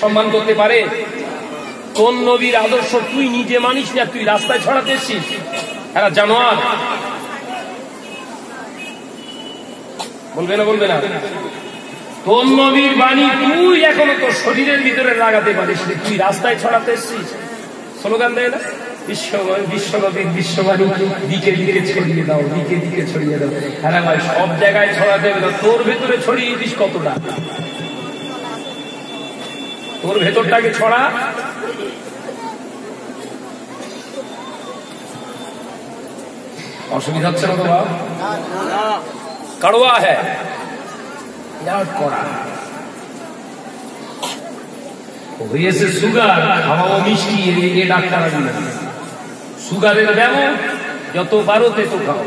সম্মান করতে পারে? কোন নবীর আদর্শ তুই নিজে মানিস না, তুই রাস্তায় ছড়াতে এসছিস? এরা জানোয়ার। বলবে না বলবে না? কোন নবীর বাণী তুই এখনো তোর শরীরের ভিতরে লাগাতে পারিস, তুই রাস্তায় ছড়াতে এসছিস? স্লোগান দেয় না বিশ্বনবীর বিশ্ববাণী দিকে দিকে ছড়িয়ে দাও, দিকে দিকে ছড়িয়ে দাও। হ্যাঁ ভাই, সব জায়গায় ছড়াতে হবে না, তোর ভেতরে ছড়িয়ে দিস কতটা, তোর ভেতরটাকে ছড়া। অসুবিধা হচ্ছে না তো বাবা? কড়ুয়া হ্যাঁ, কড়া হয়েছে সুগার, খাওয়াও মিষ্টি, এ ডাক্তার আসবে। সুগারের ব্যায়াম যত পারো তত খাও।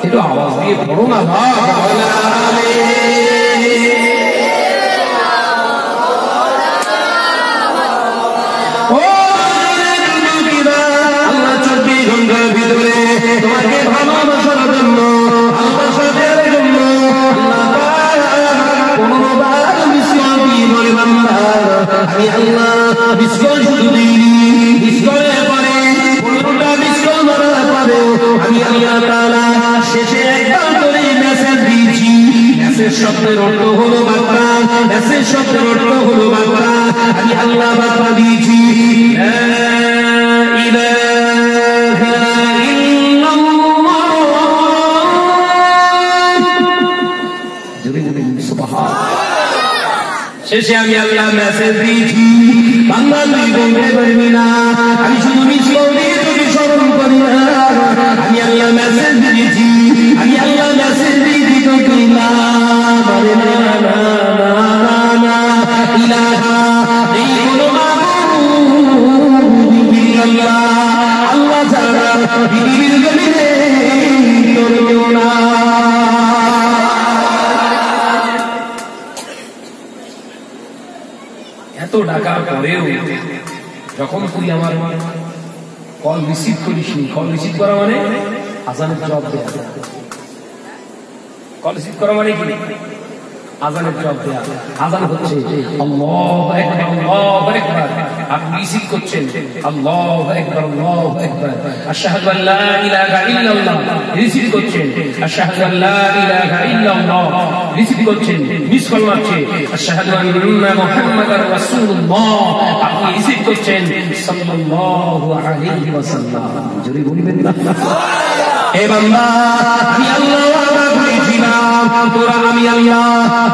একটু আওয়াজ দিয়ে পড়ো না ভাই। আমি আল্লাহ বিস্কল শুধু দিইনি, বিস্কলের পরে 15টা বিস্কল মারার পরে আমি আল্লাহ তাআলা শেষে একবার করে মেসেজ দিয়েছি। মেসেজ শব্দের অর্থ হলো বার্তা, মেসেজ শব্দের অর্থ হলো বার্তা। আমি আল্লাহ বার্তা দিয়েছি, লা ইলাহা ইল্লাল্লাহ। যদি বলেন সুবহানাল্লাহ। শেষে আমি আল্লাহ মেসেজ দিয়েছি, বান্দা তুই বলতে পারবি না, আমি শুধু মিস করে তোকে স্মরণ করি না। আমি আল্লাহ মেসেজ দিয়েছি, আমি আল্লাহ মেসেজ দিয়েছি তোকে না মানে না না না না ইলাহা এই কোনো মাবুদ ইল্লাল্লাহ, আল্লাহ ছাড়া পৃথিবীর জমিনে কেউ না। এত ডাকার পরেও যখন তুই আমার কল রিসিভ করিস, কল রিসিভ করা মানে আজানের জবাব দেয়া। কল রিসিভ করা মানে কি? আজানের জবাব দেয়া। আজান হচ্ছে আল্লাহু আকবার, আল্লাহু আকবার, আপনি রিসিভ করছেন আল্লাহু আকবার, আল্লাহু আকবার। আশহাদু আল্লা ইলাহা ইল্লাল্লাহ, রিসিভ করছেন আশহাদু আল্লা ইলাহা ইল্লাল্লাহ, রিসিভ করছেন। মিস কল মারছে আশহাদু আন্না মুহাম্মাদার রাসূলুল্লাহ, আপনি রিসিভ করছেন সাল্লাল্লাহু আলাইহি ওয়াসাল্লাম। যদি বলবেন না এ বান্দা আমি আল্লাহ ওয়াদা করেছিলাম তোরা আমি আল্লাহ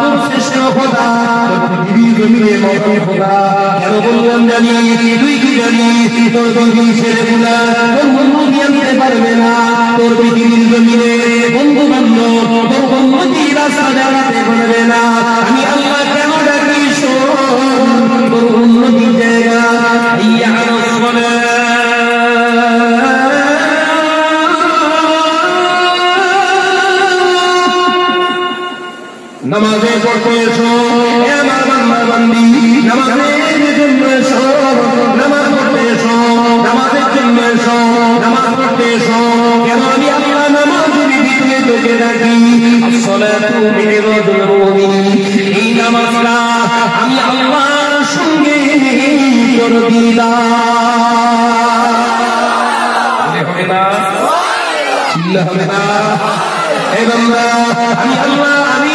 তোর শ্রেষ্ঠ খোদা, তোর পৃথিবীর জমিনে মহান খোদা। কেন বললাম জানি? তুই কি জানি তোর বন্ধু ছেলেগুলা তোর বন্ধু আনতে পারবে না, তোর পৃথিবীর জমিনে বন্ধু বান্ধব তোর বন্ধুকে রাস্তা দাঁড়াতে পারবে না। আমি আল্লাহ কেন ডাকি শোন, তোর উন্নতির জায়গা ইয়া আরো নামাজে পড়তে এসো আমার বান্দা বান্দি, নামাজের জন্য এসো, নামাজ পড়তে এসো, নামাজের জন্য এসো, নামাজ পড়তে এসো। কেন আমি আল্লাহ নামাজের ভিতরে তোকে ডাকি? আসসালাতু মিরাজুল মুমিনিন, এই নামাজটা আমি আল্লাহর সঙ্গে তোর দিদার হবে না, চিল্লা হবে না। এবং আমি আল্লাহ আমি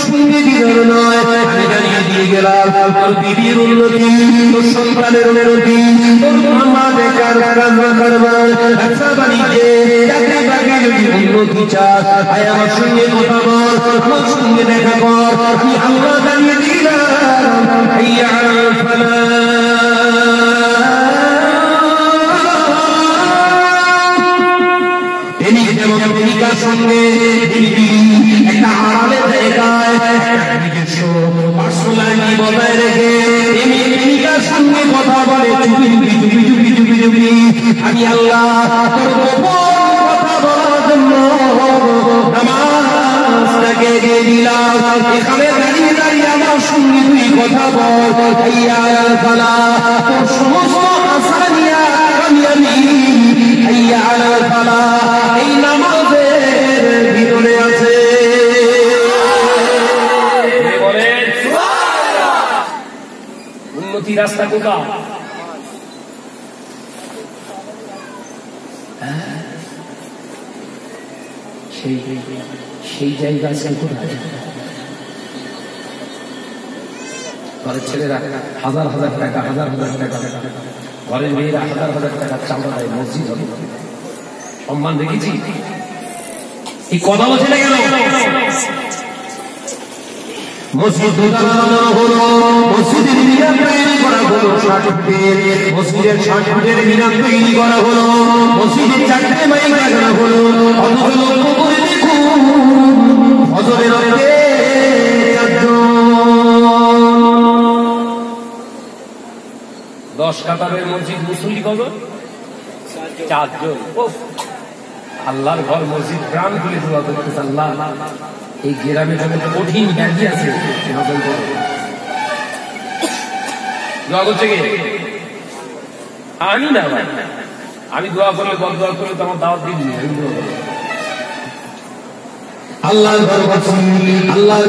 সঙ্গে দিদার নয়, আমি জানিয়ে দিয়ে গেলাম তোর বিবির উন্নতি, তোর সন্তানের উন্নতি, তোর আমাদের কারবার ব্যবসা বাণিজ্যে চাকরি বাকরি যদি উন্নতি চাস আয় আমার সঙ্গে কথা বল, আমার সঙ্গে দেখা কর। আমি আল্লাহ জানিয়ে দিলাম হাইয়া আলাল ফালাহ। প্রেমিকার সঙ্গে একটা আড়ালের জায়গায় নিজস্ব পার্সোনালিটি বজায় রেখে প্রেমিকার সঙ্গে কথা বলে চুপি চুপি চুপি চুপি চুপি। আমি আল্লাহ কথা বলার জন্য নামাজটাকে দিয়ে দিলাম। এখানে দাঁড়িয়ে দাঁড়িয়ে আমার সঙ্গে তুই কথা বল, হাইয়া আলাল ফালাহ। তোর সমস্ত আশা নিয়ে আমি হাইয়া আলাল ফালাহ এই নামাজের ভিতরে আছে। উন্নতি রাস্তা কোথায়? সেই জায়গা আছে কোথায়? ঘরের ছেলেরা হাজার হাজার টাকা, হাজার হাজার টাকা, ঘরের মেয়েরা হাজার হাজার টাকা চাঁদা দেয় মসজিদ হবে, সম্মান দেখেছি। এই কথা বলছে না কেন? মসজিদ হলো মসজিদের মিনার তৈরি করা হলো সার্টিফিকেট, মসজিদের সার্টিফিকেট মিনার তৈরি করা হলো, মসজিদের চারটে মাইক লাগানো হলো। অথচ লক্ষ্য করে দেখুন হজরের অর্থে 10 কাতারের মসজিদ মুসল্লি কত? 4 জন। আল্লাহর ঘর মসজিদ প্রাণ খুলে দোয়া করতেছে, আল্লাহ এই গ্রামে যত কঠিন ব্যাধি আছে দোয়া করছে কে? আমি না, আমি দোয়া করলে দোয়া করলে তো আমার দাওয়াত দিবি। আল্লাহর ঘর আল্লাহর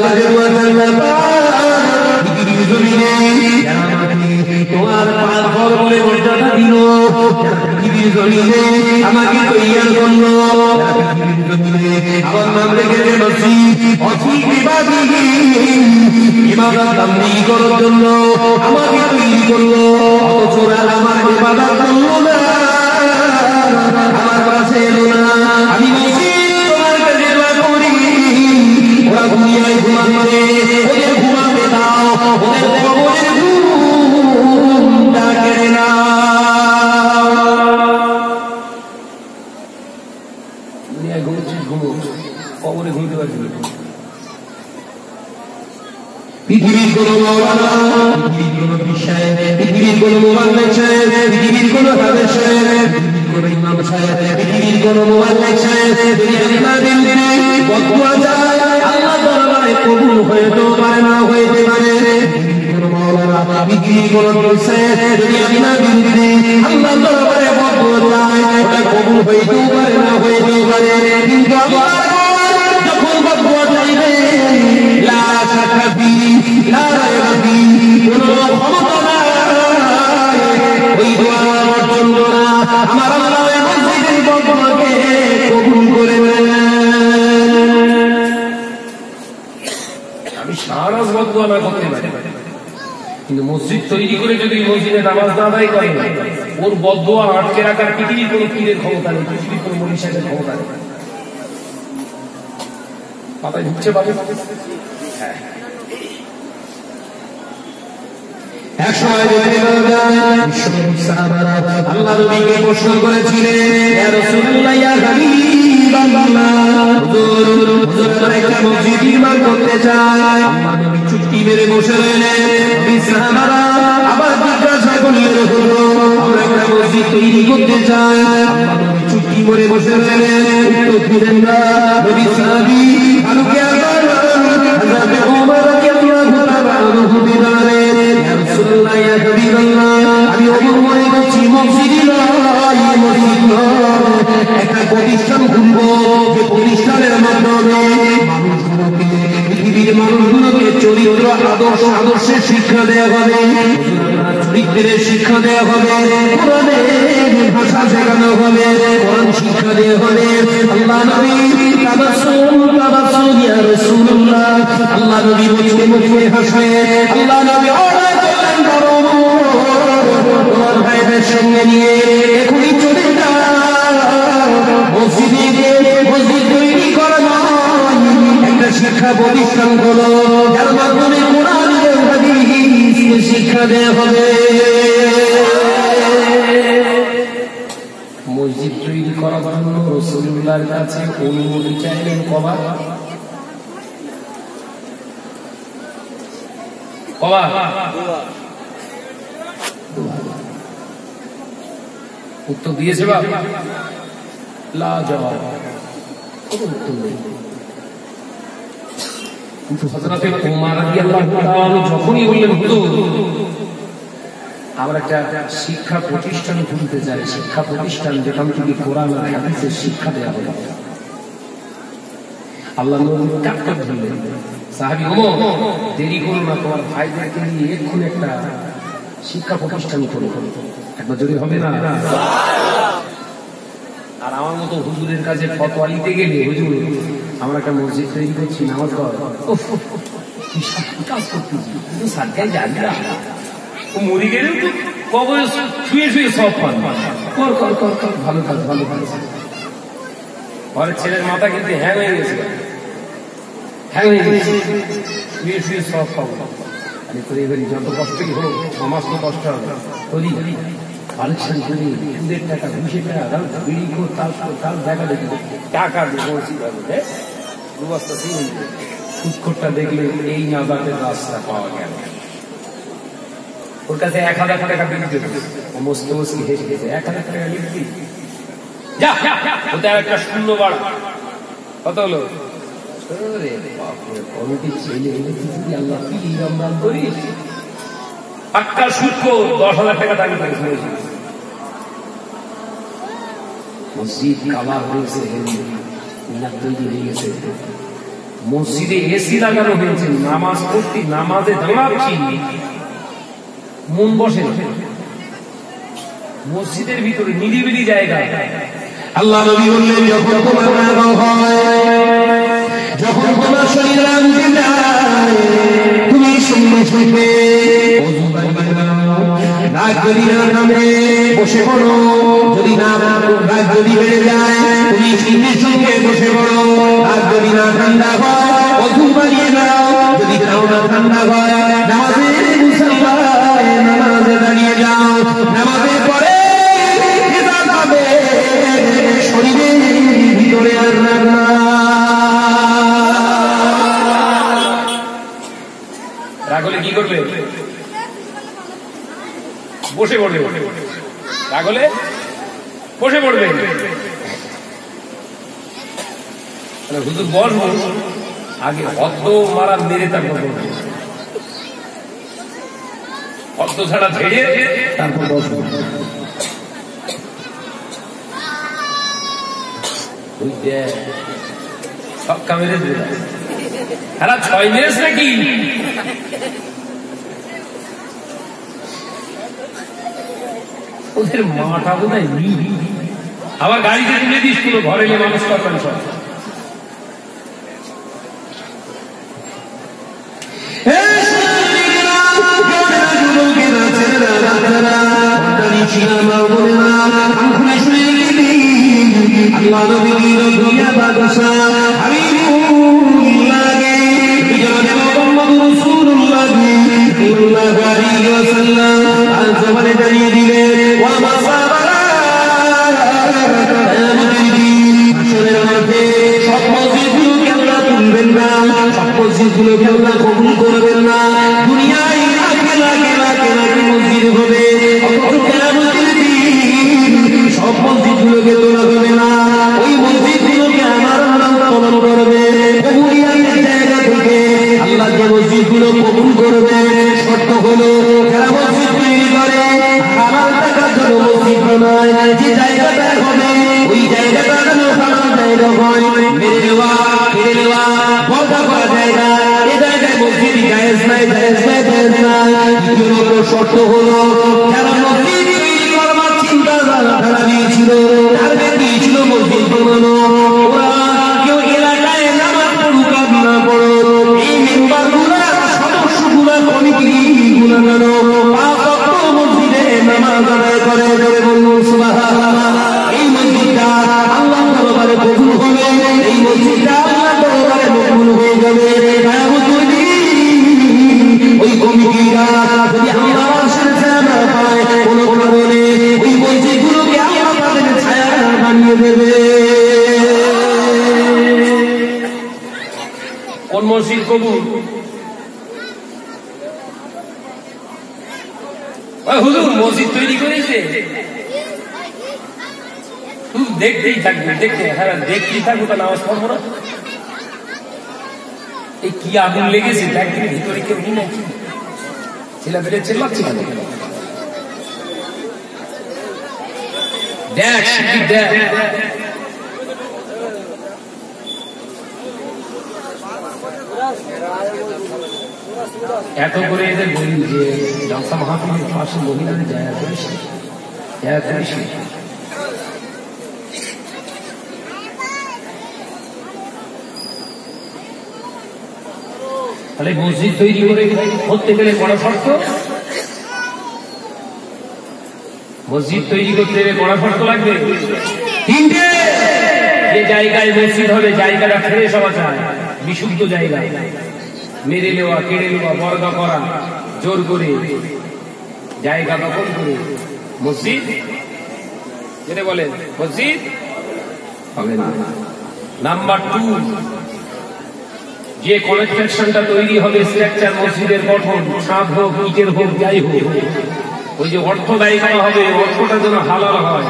পৃথিবীর জমিনে আমাকে তৈয়ার করলো, আমার নাম রেখেছে মসজিদ, অধিক ইবাদত বন্দেগী করার জন্য আমাকে তৈরি করলো। অথচ আমার ইবাদত করলো না, আমার কাছে এলো না। আমি তোমার কাছে দোয়া করি, ওরা দুনিয়ায় ঘুমাবে, ওদের ঘুমাবে দাও, ওদের কবরের ঘুমটা কেড়ে নাও। দুনিয়ায় ঘুমোচ্ছিস ঘুমো, কবরে ঘুমতে পারবি না। পৃথিবীর কোন মৌলানা, পৃথিবীর কোন বিষয়, পৃথিবীর কোন মোবাল্লিক সাহেব, পৃথিবীর কোন হাফেজ সাহেব, কোন ইমাম সাহেব, পৃথিবীর কোন মোবাল্লিক সাহেব যদি আমাদের দিনে বদুয়া যায় আল্লাহ দরবারে কবুল হইতে পারে না, হইতে পারে। কোন মাওলানা, পৃথিবীর কোন সাহেব যদি আমাদের দিনে আল্লাহ দরবারে বদুয়া যায় ওটা কবুল হইতে পারে না, হইতে পারে। কিন্তু আল্লাহ যখন বদুয়া চাইবে লা শাকা ফি লা রাইবা ফি, কোন ক্ষমতা নাই ওই দোয়া অর্জন করা। আমার আল্লাহ এই মসজিদের বদুয়াকে কবুল করে নেন। আমি সারা বদুয়া না করতে পারি, কিন্তু মসজিদ তৈরি করে যদি মসজিদে নামাজ না আদায় করে ওর বদুয়া আটকে রাখার পৃথিবীর কোনো পীরের ক্ষমতা নেই, পৃথিবীর কোনো মনি সাহেবের ক্ষমতা নেই। মাথায় ঢুকছে পাবে? হ্যাঁ। এক সময় আল্লাহ নবীকে প্রশ্ন করেছিলেন, ইয়া রাসূলুল্লাহ, ইয়া হাবিবাল্লাহ, হুজুর একটা মসজিদ নির্মাণ করতে চাই। আল্লাহ নবী চুক্তি মেরে বসে রইলেন। সাহাবারা আবার জিজ্ঞাসা করলেন, হুজুর আমরা একটা মসজিদ তৈরি করতে চাই। আল্লাহ নবী চুক্তি মেরে বসে রইলেন, উত্তর দিলেন না। নবী সাহাবী ফারুক আযম হযরত ওমর রাদিয়াল্লাহু তাআলা আনহু বলেন, ইয়া রাসূলুল্লাহ, ইয়া হাবিবাল্লাহ, আমি ওমর মনে করছি মসজিদ নয়, মসজিদ নয়, একটা প্রতিষ্ঠান খুলব, যে প্রতিষ্ঠানের মাধ্যমে মানুষগুলোকে, পৃথিবীর মানুষগুলোকে চরিত্র আদর্শের শিক্ষা দেওয়া হবে, চরিত্রের শিক্ষা দেওয়া হবে, কোরআনের ভাষা শেখানো হবে, কোরআন শিক্ষা দেওয়া হবে। আল্লাহ নবী তাবাসসুম ইয়া রাসূলুল্লাহ, আল্লাহ নবী মুখে মুখে হাসে। আল্লাহ নবী অর্ডার করলেন, তোমার ভাইদের সঙ্গে নিয়ে এখনই চলে যাও মসজিদে, মসজিদ তৈরি করা নয়, একটা শিক্ষা প্রতিষ্ঠান হলো যার মাধ্যমে কোরআন এবং হাদিস শিক্ষা দেওয়া হবে। মসজিদ তৈরি করার জন্য রাসূলুল্লাহর কাছে অনুমতি চাইলেন কবার? উত্তর দিয়েছে বা লা জবাব, উত্তর নেই। কিন্তু হযরত ওমর রাদিয়াল্লাহু তাআলা যখনই বললেন, হুজুর আমরা একটা শিক্ষা প্রতিষ্ঠান খুলতে চাই, শিক্ষা প্রতিষ্ঠান যেখান থেকে কোরআন আর হাদিসের শিক্ষা দেওয়া হবে, আল্লাহ নবী কাটতে ধরলেন, সাহাবী ওমর দেরি করো না, তোমার ভাইদেরকে নিয়ে এক্ষুনি একটা শিক্ষা প্রতিষ্ঠান খোলো। একবার জোরে হবে না? আর আমার মতো হুজুরের কাছে ফতোয়া নিতে গেলে, হুজুর আমরা একটা মসজিদ তৈরি করছি, নামাজ পড়, কাজ করতেছি, কিন্তু সার্কাই জানি না, ও মরে গেলেও তো কবরে শুয়ে শুয়ে সব পান, কর কর কর কর, ভালো কাজ ভালো কাজ। ঘরের ছেলের মাথা কিন্তু হ্যাং হয়ে গেছে, হ্যাং হয়ে গেছে, শুয়ে শুয়ে সব পাবো। আরে তোর এবারে যত কষ্টই হোক, সমাজ তো কষ্ট হবে, কালেকশন করি, সুদের টাকা, ঘুষের টাকা, বিড়ি কর, তাল দেখা দেখি টাকা বলছি দুবস্তা সুদখোরটা দেখলে এই নাজাতের রাস্তা পাওয়া গেল। ওর কাছে 1000 টাকা বিল দেবে, ও মস্তি মস্তি হেসে গেছে, 1000 টাকা লিখবি, যা ওতে আর একটা শূন্য বাড়া, কত হলো? আল্লাহ কি রমজান করিস, পাক্কা সুদ কর, 10,000 টাকা দাবি করেছিল। মসজিদ কাবার হয়েছে, তৈরি হয়ে গেছে, মসজিদে এসি লাগানো হয়েছে, নামাজ পড়ছি, নামাজে দাঁড়াচ্ছি, মন বসে না। মসজিদের ভিতরে নিরিবিলি জায়গা। আল্লাহ নবী বললেন যখন তোমার রাগ হয়, যখন তোমার শরীর রাগতে যায়, তুমি সঙ্গে সঙ্গে রাগ যদি না নামে বসে পড়ো, যদি না রাগ যদি বেড়ে যায় তুমি সঙ্গে সঙ্গে বসে পড়ো। রাগ যদি না ঠান্ডা হয় অজু বাড়িয়ে দাও, যদি তাও না ঠান্ডা হয় নামাজে মুসল্লায় নামাজে দাঁড়িয়ে যাও। নামাজের পরে শরীরের ভিতরে আর রাগ না। রাগ হলে কি করবে? বসে পড়বে। রাগ হলে বসে পড়বে। হুজুর বলবো আগে হদ্দ মারা মেরে তারপর হদ্দ ছাড়া ছেড়ে তারপর বসবো। ছক্কা মেরে খেলা 6 মেরেছ নাকি? ওদের মাটা বোধ হয় আবার গাড়িতে তুলে দিস পুরো ঘরে নিয়ে মানুষ করবেন সব। আল্লাহ নবীর দুনিয়া বাদশা হাবিবুল্লাহকে জনাবে মুহাম্মদ রাসূলুল্লাহ সাল্লাল্লাহু আলাইহি ওয়াসাল্লাম আল জবানে দাঁড়িয়ে দিলেন। ওয়া মাসাবারা আসরের মধ্যে সব মসজিদগুলোকে আল্লাহ তুলবেন না, সব মসজিদগুলোকে আল্লাহ কবুল করবেন না। দুনিয়ায় লাখে লাখে লাখে লাখে মসজিদ হবে, অথচ কিয়ামতের দিন সব মসজিদগুলোকে তোলা হবে না। ওই মসজিদগুলোকে আমার আল্লাহ কবুল করবে। কবুলিয়াতের জায়গা থেকে আল্লাহ যে মসজিদগুলো কবুল করবে শর্ত হলো যারা মসজিদ তৈরি করে হালাল টাকার জন্য মসজিদ বানায়, যে জায়গাটা হবে ওই জায়গাটা যেন হালাল জায়গা হয়, মেরে নেওয়া ফিরে নেওয়া পর্দা করা জায়গা, এ জায়গায় মসজিদ জায়েজ নাই, জায়েজ নাই, জায়েজ নাই। দ্বিতীয় শর্ত হলো যারা মসজিদ তৈরি করবার চিন্তা ধারা দিয়েছিল, টার্গেট দিয়েছিল মসজিদ বানানো, ওরা কেউ এলাকায় নামাজ পড়ুক আর না পড়ুক, এই মেম্বারগুলা সদস্যগুলা কমিটিগুলা যেন 5 ওয়াক্ত মসজিদে নামাজ আদায় করে। বলুন সুবহানাল্লাহ। এই মসজিদটা আল্লাহর দরবারে কবুল হবে, এই মসজিদটা আল্লাহর দরবারে কবুল হয়ে যাবে। ওই কমিটিরা যদি আল্লাহর ছায়া না পায় কোনো কারণে ওই মসজিদগুলোকে আল্লাহ তাদের ছায়া বানিয়ে দেবে। কোন মসজিদ কবুল? হুজুর মসজিদ তৈরি করেছে, দেখতেই থাকবে, দেখতে হ্যাঁ দেখতেই থাকবো, তা নামাজ পড়বো না? এই কি আগুন লেগেছে দেখতে, ভিতরে কেউ নেই নাকি? ছেলেপেলে চেল্লাচ্ছে না, দেখ দেখ এত করে এদের বলি যে জালসা মাহফিলের পাশে মহিলাদের জায়গা করিস, জায়গা করিস। তাহলে মসজিদ তৈরি করে করতে গেলে কড়া শর্ত, মসজিদ তৈরি করতে গেলে কড়া শর্ত লাগবে। তিনটে, যে জায়গায় মসজিদ হবে জায়গাটা ফ্রেশ হওয়া চায়, বিশুদ্ধ জায়গা, মেরে নেওয়া কেড়ে নেওয়া বর্গা করা জোর করে জায়গা দখল করে মসজিদ যেটা বলে মসজিদ হবে না। নাম্বার 2, যে কনস্ট্রাকশনটা তৈরি হবে স্ট্রাকচার মসজিদের গঠন, ছাদ হোক ইটের হোক যাই হোক, ওই যে অর্থ ব্যয় করা হবে অর্থটা যেন হালাল হয়,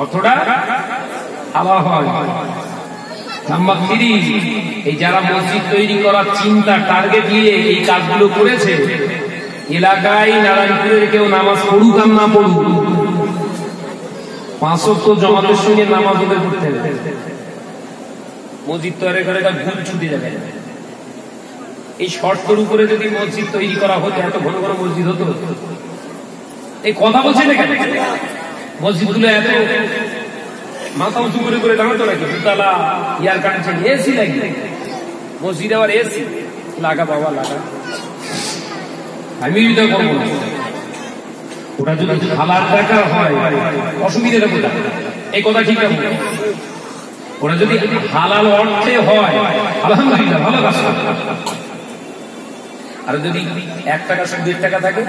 অর্থটা হালাল হয়। নাম্বার 3, এই যারা মসজিদ তৈরি করার চিন্তা টার্গেট নিয়ে এই কাজগুলো করেছে, এলাকায় নারায়ণপুরের কেউ নামাজ পড়ুক আর না পড়ুক 5 ওয়াক্ত জামাতের সঙ্গে নামাজ ওদের পড়তে হবে। মসজিদ তৈরি করে ভুল ছুটে যাবে। এই শর্তের উপরে যদি মসজিদ তৈরি করা হতো এত ঘন ঘন মসজিদ হতো? এই কথা বলছে না কেন? মসজিদগুলো এত মাথা উঁচু করে করে দাঁড়াতো নাকি? দুতলা এয়ার কানেকশন, এসি লাগে মসজিদে, আবার এসি লাগা বাবা লাগা। আমি এটা করবো না। ওটা যদি হালাল টাকা হয় অসুবিধাটা কোথায়? এই কথা ঠিক আছে। ওরা যদি হালাল অর্থে হয় আলহামদুলিল্লাহ ভালো কাজ। আর যদি 1 টাকা 1.5 টাকা থাকে,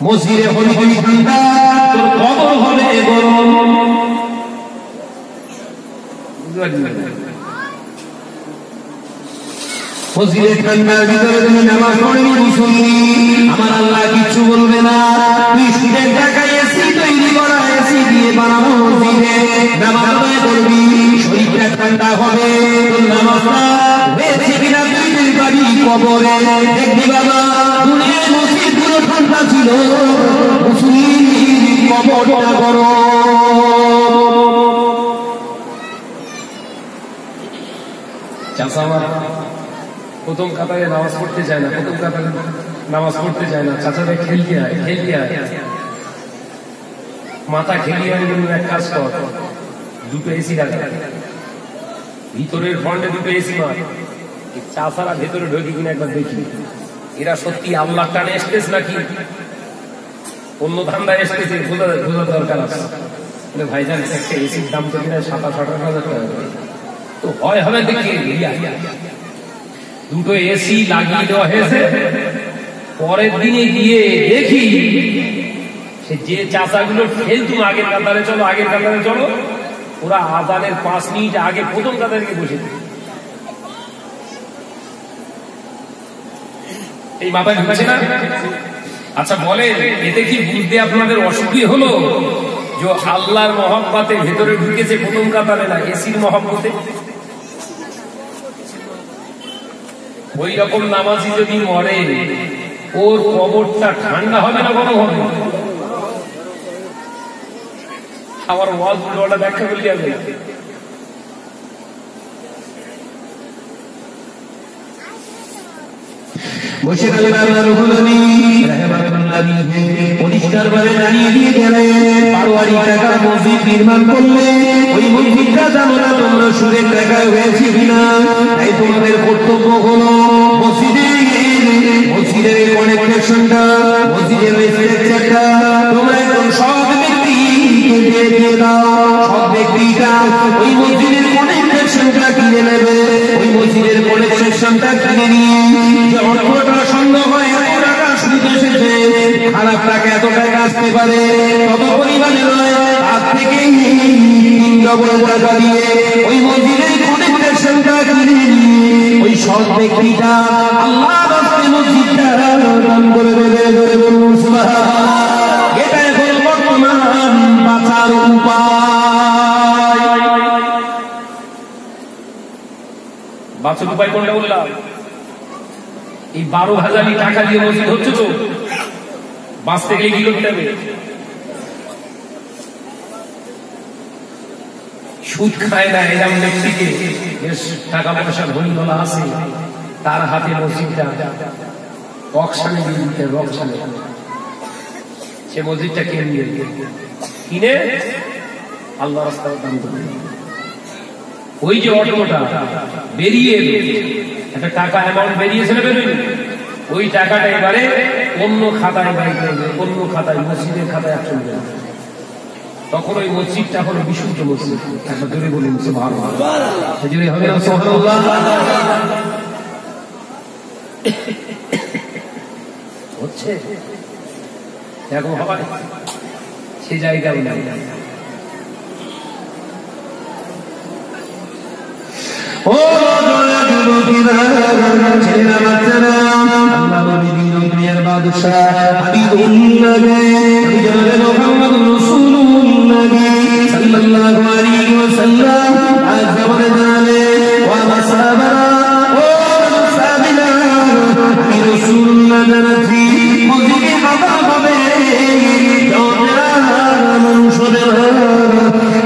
মসজিদে হলি হলি ঠান্ডা, তোর কবর হবে গরম। মসজিদের ঠান্ডার ভিতরে তুমি নামাজ পড়বি মুসল্লি, আমার আল্লাহ কিচ্ছু বলবে না। তুই সুদের টাকায় এসি তৈরি করা, এসি দিয়ে বানানো মসজিদে নামাজ আদায় করবি, শরীরটা ঠান্ডা হবে। তোর নামাজটা হয়েছে কিনা তুই বাড়ি কবরে দেখবি বাবা। দুনিয়ার মসজিদগুলো ঠান্ডা ছিল, মুসলিম কবরটা গরম। চাষা আমার প্রথম কাতারে নামাজ পড়তে চায় না, প্রথম কাতারে নামাজ পড়তে চায় না। চাচারা খেলতে হয়, খেলতে হয়, মাথা খেলিয়ে হয়। এক কাজ কর, 2টো এসি রাখে ভিতরের ফ্রন্টে, 2টো এসি মার। চাচারা ভেতরে ঢুকি কিনা একবার দেখি এরা সত্যি আল্লাহ টানে এসতেছে নাকি অন্য ধান্দায় এসতেছে, বোঝা দরকার আছে। ভাইজান একটা এসির দাম তো কিনা 27-28 হাজার টাকা, তো হয় হবে দেখি 2টো এসি লাগিয়ে দেওয়া হয়েছে। পরের দিনে গিয়ে দেখি সে যে চাচাগুলো খেলতুম আগের কাতারে চলো, আগের কাতারে চলো, ওরা আজানের 5 মিনিট আগে প্রথম কাতারে গিয়ে বসে। এই মাথায় ঢুকছে না? আচ্ছা বলে এতে কি বুঝতে আপনাদের অসুবিধা হলো যে আল্লাহর মহব্বতে ভেতরে ঢুকেছে প্রথম কাতারে না এসির মহব্বতে? ওই রকম নামাজি যদি মরে, ওর কবরটা ঠান্ডা হবে না গরম হবে? আমার ওয়াজ ওটা ব্যাখ্যা করলে যাবে। বসে গেলে পরিষ্কার ভাবে জানিয়ে দিয়ে গেলে 12 টাকা মসজিদ নির্মাণ করলে ওই মসজিদটা জানো না তোমরা সুদের টাকায় হয়েছে কিনা। তাই তোমাদের কর্তব্য হলো মসজিদের কনেকশনটা, মসজিদের স্ট্রাকচারটা তোমরা একদম সব ব্যক্তিকে দিয়ে দাও। সব ব্যক্তিটা ওই মসজিদের কনেকশনটা কিনে নেবে। ওই মসজিদের কনেকশনটা কিনে নিয়ে যে অর্থটা সন্দেহ হয় এত টাকা সুদ এসেছে, খারাপ টাকা এত টাকা আসতে পারে, তত পরিমাণে নয়, তার থেকে 3 ডবল টাকা দিয়ে ওই মসজিদের কনেকশনটা কিনে নিয়ে ওই সব ব্যক্তিটা আল্লাহ রাস্তায় মসজিদটা দান করে দেবে। বলুন সুবহানাল্লাহ। এটাই হলো বর্তমান বাঁচার উপায়। বাঁচার উপায় কোনটা বললাম? এই 12,000 টাকা দিয়ে মসজিদ হচ্ছে, তো বাঁচতে গেলে কি করতে হবে? সুদ খায় না এরকম ব্যক্তিকে, বেশ টাকা পয়সা ধনী বলা আছে, তার হাতে মসজিদটা অকশানে দিয়ে দিতে, রকশানে সে মসজিদটা কিনে আল্লাহ রাস্তায় দান করবে। ওই যে অটোটা বেরিয়ে একটা টাকা অ্যামাউন্ট বেরিয়েছে না, বেরোয়নি, ওই টাকাটা এবারে অন্য খাতায় বাই করবে, অন্য খাতায়, মসজিদের খাতায় চলবে। তখন ওই মসজিদটা হলো বিশুদ্ধ মসজিদ। একটা দূরে বলি সুবহানাল্লাহ, সেজন্য হবে না সুবহানাল্লাহ। হচ্ছে এখন হবে সে জায়গায় নাই। ও ছেলেরা বাচ্চারা, আল্লাহ নবী দুনিয়ার বাদশা হাবিবুল্লাহ মুহাম্মদুর রাসূলুল্লাহ সাল্লাল্লাহু আলাইহি ওয়াসাল্লাম আজ আমাদের জানালে ওয়া মাসাবারা ও সাবিলা আমি রাসূলুল্লাহ জানাচ্ছি মসজিদে বাবা হবে যারা মানুষদের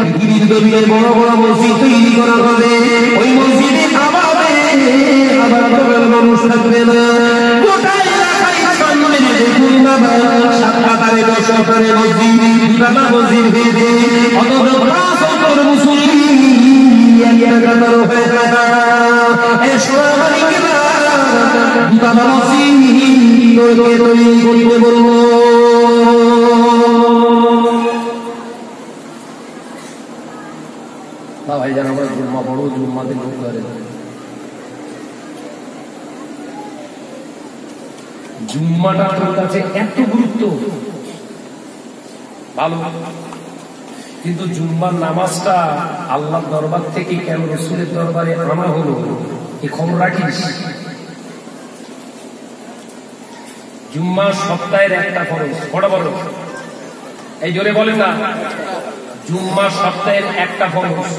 পৃথিবীর গভীরে বড় বড় মসজিদ তৈরি করা হবে। ওই মসজিদে আবার মানুষ থাকবে না, গোটা এলাকায় সামনে দেখুন বাবা কাতারে 10 কাতারে মসজিদ, দুটা মসজিদ হয়েছে, অথচ 5 ওয়াক্ত মুসল্লি একটা কাতার হয়ে যায়। এই সোনামানিকেরা দুটা মসজিদ তৈরি করতে বলবো। ভাই জান আমরা জুম্মা বড় জুম্মাতে লোক করে, জুম্মাটা তোর কাছে এত গুরুত্ব ভালো, কিন্তু জুম্মার নামাজটা আল্লাহর দরবার থেকে কেন রাসূলের দরবারে আনা হলো এই খবর রাখিস? জুম্মা সপ্তাহের একটা ফরজ, বড় বড় এই জোরে বলেন না, জুম্মা সপ্তাহের একটা ফরজ,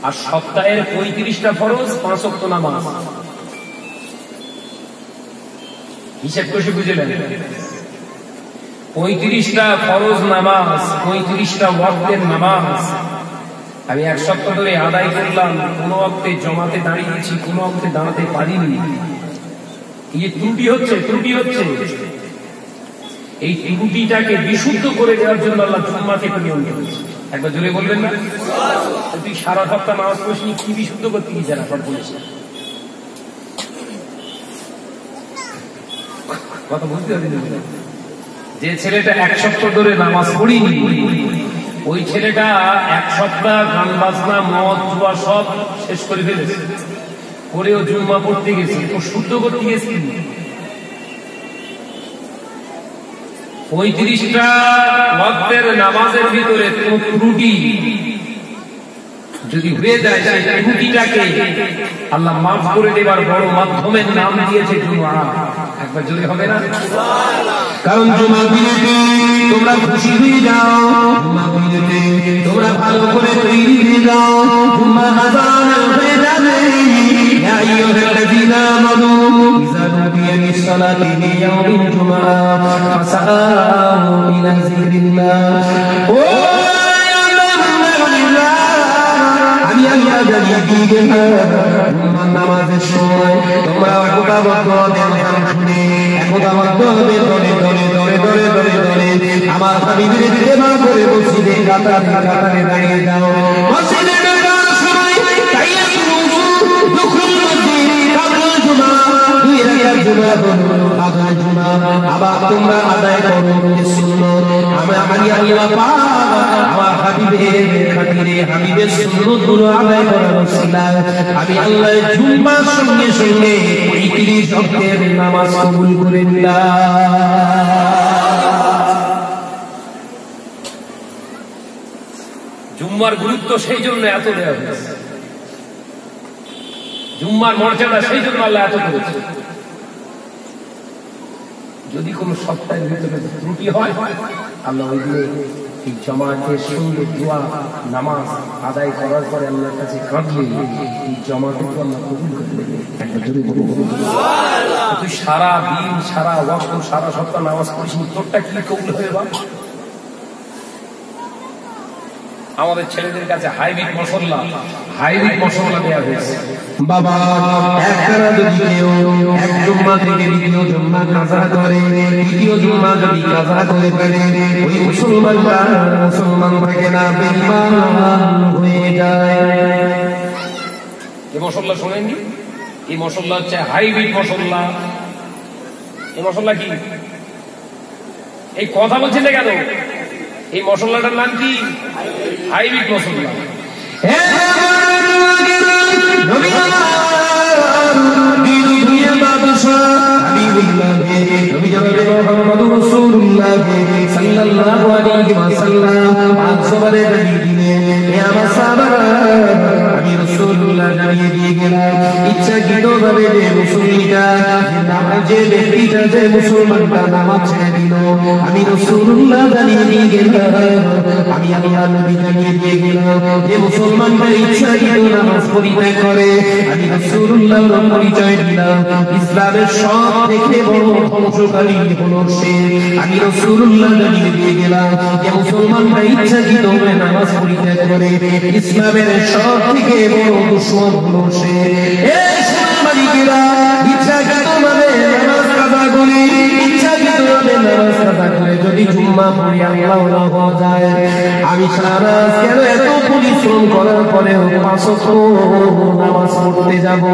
আর সপ্তাহের 35টা ফরজ, 5 ওয়াক্ত নামাজ। হিসাব করে বুঝলেন? 35টা ফরজ নামাজ, 35টা ওয়াক্তের নামাজ আমি এক সপ্তাহ ধরে আদায় করলাম, কোন ওয়াক্তে জমাতে দাঁড়িয়েছি, কোন ওয়াক্তে দাঁড়াতে পারিনি। এই ত্রুটি হচ্ছে, ত্রুটি হচ্ছে। এই ত্রুটিটাকে বিশুদ্ধ করে দেওয়ার জন্য আল্লাহ জুম্মাকে নিয়ম করেছে। একবার জোরে বলবেন না? তুই সারা সপ্তাহ নামাজ পড়িসনি, কি বিশুদ্ধ করতে কি জানা সব বলেছে। কথা বুঝতে হবে, যে ছেলেটা এক সপ্তাহ ধরে নামাজ পড়িনি ওই ছেলেটা এক সপ্তাহ গান বাজনা মদ জুয়া সব শেষ করে ফেলেছে, করেও জুম্মা পড়তে গেছে, তো শুদ্ধ করতে গেছে। 35টা ওয়াক্তের নামাজের ভিতরে কোন ত্রুটি যদি হয়ে যায়, সেই ত্রুটিটাকে আল্লাহ মাফ করে দেবার বড় মাধ্যমের নাম দিয়েছে জুমা। একবার জোরে হবে না? কারণ জুমা দিনে তোমরা খুশি হয়ে যাও, জুমা দিনে তোমরা ভালো করে তৈরি হয়ে যাও, জুমা আযান হয়ে যাবে। ইয়া আইয়ুহাল্লাযীনা আমানু ইযা নুদিয়া লিস-সালাতি মিন ইয়াউমিল জুমআহ ফাসআউ ইলা যিকরিল্লাহ। ও আমি আল্লাহ জানিয়ে দিয়ে গেলাম নামাজের সময় তোমরা একতাবদ্ধ শুনে একতাবদ্ধ দলে দলে দলে দলে দলে দলে আমার হাবিবের ইত্তেবা করে মসজিদে কাতারে কাতারে দাঁড়িয়ে যাও। মসজিদে ঢোকার সময় তাহিয়াতুল ওযু, দুখুল মসজিদ, কাবুল জুমা, দুই রাকাত জুমা হলো আদা জুমা, আবার তোমরা আদায় করো সুন্নাত। আমি আল্লাহ পাক আমার হাবিবের খাতিরে হাবিবের সুন্নাতগুলো আদায় করার ওসিলায় আমি আল্লাহ জুম্মার সঙ্গে সঙ্গে 35 ওয়াক্তের নামাজ কবুল করে নিলাম। জুম্মার গুরুত্ব সেই জন্য এত দেওয়া হয়েছে, জুম্মার মর্যাদা সেই জন্য আল্লাহ এত করেছে। যদি কোন সপ্তাহের ভিতরে ত্রুটি হয় আল্লাহ ওই দিনে এই জামাতের সঙ্গে দোয়া নামাজ আদায় করার পরে আল্লাহর কাছে কাঁদলে এই জামাতকে আল্লাহ কবুল করে দেবে। তুই সারা দিন সারা ওয়াক্ত সারা সপ্তাহ নামাজ পড়িস, তোরটা কি কবুল হয়ে যাবে? আমাদের ছেলেদের কাছে হাইব্রিড মশলা দেওয়া হয়েছে। বাবা একটানা যদি কেউ এক জুম্মা থেকে দ্বিতীয় জুম্মা কাজা করে, দ্বিতীয় জুম্মা যদি কাজা করে ফেলে ওই মুসলমানরা মুসলমান থাকে না, বেঈমান হয়ে যায়। এই মশলা শোনেননি? এই মশলা হচ্ছে হাইব্রিড মশলা। এই মশলা কি? এই কথা বলছেন না কেন? এই মশলাটার নাম কি? হাইব্রিড মশলা। ইচ্ছাকৃতভাবে যে মুসলিমটা যে ব্যক্তিটা যে মুসলমানটা নামাজ ছেড়ে দিল, আমি রাসূলুল্লাহ জানিয়ে দিয়ে গেলাম, আমি আল্লাহ নবী জানিয়ে দিয়ে গেলাম যে মুসলমানটা ইচ্ছাকৃত নামাজ পরিত্যাগ করে আমি রাসূলুল্লাহর পরিচয় দিলাম ইসলামের সব থেকে বড় ধ্বংসকারী হলো সে। আমি রাসূলুল্লাহ জানিয়ে দিয়ে গেলাম যে মুসলমানটা ইচ্ছাকৃত নামাজ পরিত্যাগ করে ইসলামের সব থেকে বড় দুশমন হলো সে। এই মুসলমানিকেরা ইচ্ছাকৃতভাবে নামাজ কাজা করে, ইচ্ছাকৃতভাবে নামাজ কাজা করে যদি জুম্মা পড়ি আল্লাহ হওয়া যায়, আমি সারা কেন এত পরিশ্রম করার পরেও 5 ওয়াক্ত নামাজ পড়তে যাব?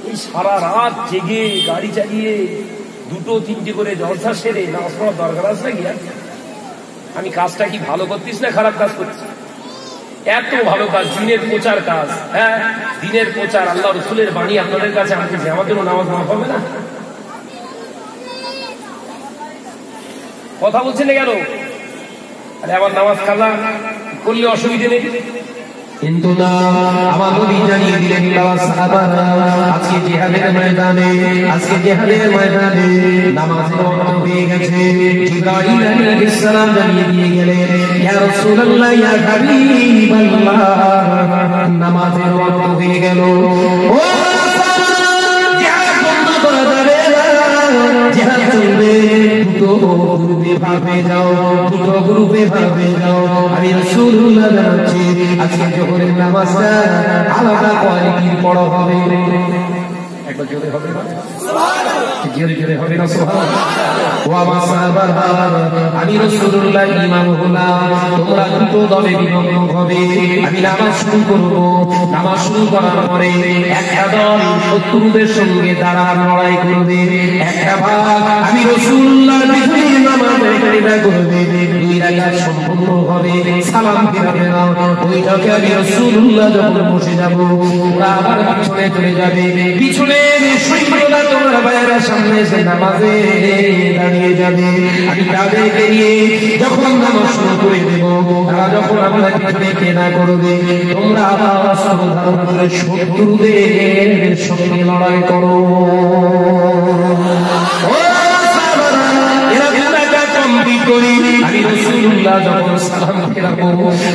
এই সারা রাত জেগে গাড়ি চালিয়ে 2-3টে করে জলসা সেরে নামাজ পড়ার দরকার আছে নাকি? আমি কাজটা কি ভালো করতিস না খারাপ কাজ করছিস? এত ভালো কাজ, দিনের প্রচার কাজ। হ্যাঁ, দিনের প্রচার, আল্লাহ রসুলের বাণী আপনাদের কাছে আনতেছে, আমার জন্য নামাজ মাফ হবে না? কথা বলছেন না কেন? আরে আমার নামাজ কাজা করলে অসুবিধে নেই, কিন্তু না, আমার নবী জানিয়ে দিলেন সাহাবারা, আজকে জিহাদের ময়দানে নামাজের ওয়াক্ত হয়ে গেছে। জিবরাইল আলাইহিস সালাম জানিয়ে দিয়ে গেলেন, ইয়া রাসূলুল্লাহ, ইয়া হাবিবাল্লাহ, নামাজের ওয়াক্ত হয়ে গেল। ও জিহাদ বন্ধ করে দেবে না, জিহাদ চলবে, দুটো গ্রুপে ভাগ হয়ে যাও। আমি রাসূলুল্লাহ জানাচ্ছি, আজকে জোহরের নামাজটা আলাদা কোয়ালিটির পড়া হবে। একবার জোরে হবে না? জোরে হবে না? সুবহানাল্লাহ। ওয়া মা সাহাবারা, আমি রাসূলুল্লাহ ইমাম হলাম, তোমরা দুটো দলে বিভক্ত হবে। আমি নামাজ শুরু করব, নামাজ শুরু করার পরে একটা দল শত্রুদের সঙ্গে দাঁড়ার লড়াই করবে, একটা ভাগ আমি রাসূলুল্লাহর পিছনে নামাজের কায়দা করবে। 2 রাকাত সম্পূর্ণ হবে, সালাম ফিরাবে না। ওইটাকে আমি রাসূলুল্লাহ যখন বসে যাব, ওরা আবার পিছনে চলে যাবে। পিছনের সৈন্যরা, তোমার ভাইয়েরা সামনে এসে নামাজে দাঁড়িয়ে যাবে। আমি তাদেরকে নিয়ে যখন নামাজ শুরু করে দেব, তারা যখন আমরা পিছনে কেনা করবে, তোমরা আবার সাবধান করে শত্রুদের সঙ্গে লড়াই করো। আমি রাসূলুল্লাহ যখন সালাম ফেরাবো,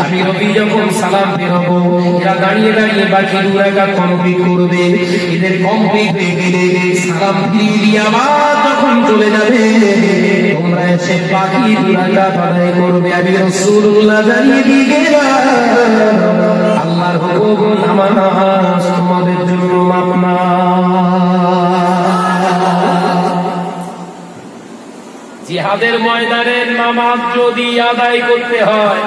আমি নবী যখন সালাম ফেরাবো, এরা দাঁড়িয়ে দাঁড়িয়ে বাকি 2 রাকাত কমপ্লিট করবে। এদের কমপ্লিট হয়ে গেলে সালাম ফিরিয়ে আবার যখন চলে যাবে, তোমরা এসে বাকি 2 রাকাত আদায় করবে। আমি রাসূলুল্লাহ জানিয়ে দিয়ে গেলাম, আল্লাহর হুকুম নামাজ তোমাদের জন্য মাফ না। জিহাদের ময়দানে নামাজ যদি আদায় করতে হয়,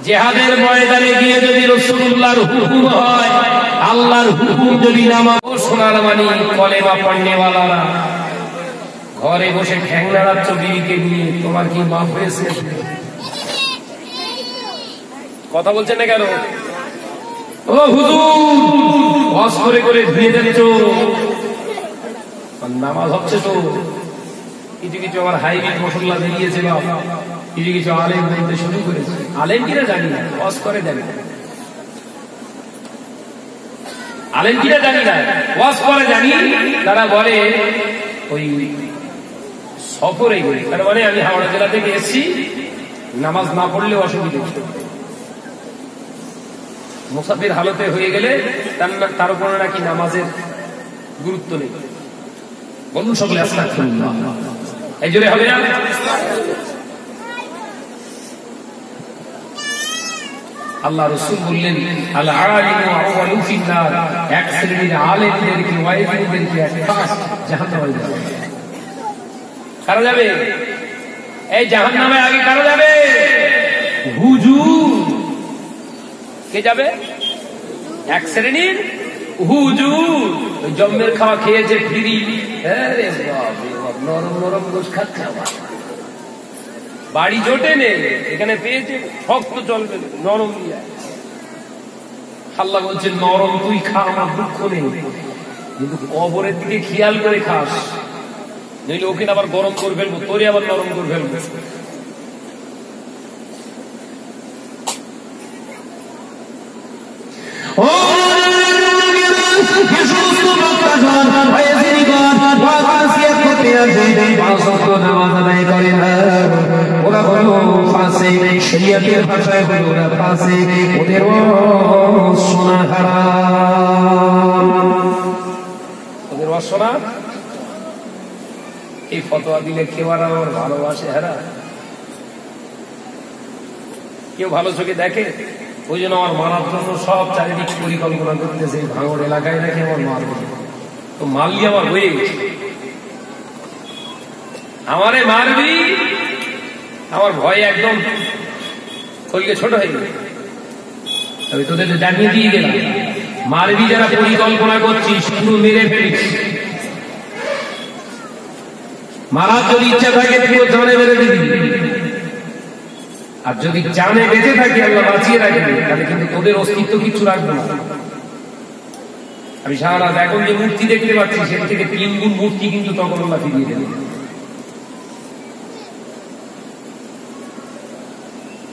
জিহাদের ময়দানে গিয়ে যদি রাসূলুল্লাহর হুকুম হয়, আল্লাহর হুকুম যদি নামাজ, সোনার মানি কলেমা পড়নেওয়ালারা ঘরে বসে ঠ্যাং নাড়াচ্ছ বিবিকে নিয়ে, তোমার কি মাফ হয়েছে? কথা বলছেন না কেন? ও হুজুর, ওয়াজ করে করে ধুয়ে যাচ্ছ, নামাজ হচ্ছে তো। কিছু কিছু আমার হাইব্রিড মশলা বেরিয়েছে, কিছু কিছু আলেম বলতে শুরু করেছে। আলেম কিনা জানি না, ওয়াজ করে জানি না। আলেম কিনা জানি না, ওয়াজ করে জানি। তারা বলে ওই সফরে গেলে, তার মানে আমি হাওড়া জেলা থেকে এসেছি, নামাজ না পড়লে অসুবিধা, মুসাফির হালতে হয়ে গেলে তার উপরে নাকি নামাজের গুরুত্ব নেই। বলুন সকলে আস্তাগফিরুল্লাহ। এই জোরে হবে না? আল্লাহ রাসূল বললেন, আল আলিমু আউয়ালু ফিন্নার, এক শ্রেণীর আলেমদেরকে, ওয়াইজদেরকে জাহান্নামে যাবে। কারা যাবে? এই জাহান্নামে আগে কারা যাবে? হুজুর। কে যাবে? এক শ্রেণীর হুজুর। ওই জম্মের খাওয়া খেয়েছে ফিরি, নরম নরম গোশ খাচ্ছে, বাড়ি জোটে নেই, এখানে পেয়েছে শক্ত চলবে, নরম নিয়ে। আল্লাহ বলছে, নরম তুই খা, আমার দুঃখ নেই, কিন্তু কবরের দিকে খেয়াল করে খাস, নইলে ওকে আবার গরম করে ফেলবো, তোরে আবার নরম করে ফেলবো। ওরা হলো ফাসিক, শরীয়তের ভাষায় হলো ওরা ফাসিক, ওদের শোনা হারাম, ওদের শোনা। এই ফতোয়া দিলে কেউ আর আমার ভালোবাসে? হারা কেউ ভালো চোখে দেখে? ওই জন্য আমার মারার জন্য সব চারিদিক পরিকল্পনা করতেছে, ভাঙড় এলাকায় নাকি আমার মারবে, তো মারলি আমার হয়ে গেছে। আমারে মারবি, আমার ভয় একদম কলকে ছোট হয়ে গেল। তবে তোদের জানিয়ে দিয়ে গেলাম, মারবি যারা পরিকল্পনা করছিস শুধু মেরে ফেলিস। মারার যদি ইচ্ছা থাকে তুই জানে মেরে দিবি, আর যদি জানে বেঁচে থাকি আল্লাহ বাঁচিয়ে রাখবে, তাহলে কিন্তু তোদের অস্তিত্ব কিছু রাখবে না। আমি সারা রাত এখন যে মূর্তি দেখতে পাচ্ছি সেটা থেকে 3 গুণ মূর্তি কিন্তু তখন আল্লাহ ফিরিয়ে দেবে।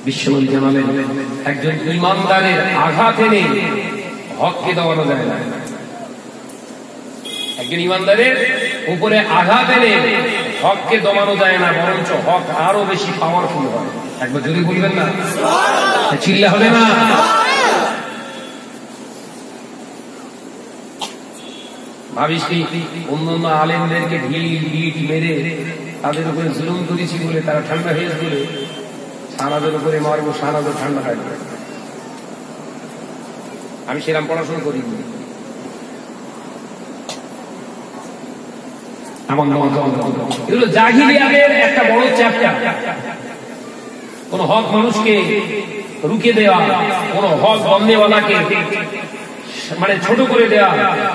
বিশ্বনবী জানালেন একজন ইমানদারের আঘাত এনে হককে দমানো যায় না। একজন ইমানদারের উপরে আঘাত এনে হককে দমানো যায় না, বরঞ্চ হক আরো বেশি পাওয়ারফুল হয়। একবার যদি বলবেন না, চিল্লা হবে না। ভাবিস কি অন্য আলেমদেরকে ঢিল মেরে তাদের উপরে জুলুম করেছি বলে তারা ঠান্ডা হয়ে বলে সানাদের উপরে মারবো, সানাদের ঠান্ডা থাকবে? আমি সেরকম পড়াশোনা করিনি। আমার এগুলো জাহিলিয়াতের একটা বড় চ্যাপ্টার। কোন হক মানুষকে রুখে দেওয়া, কোন হক বন্ধেওয়ালাকে মানে ছোট করে দেওয়া,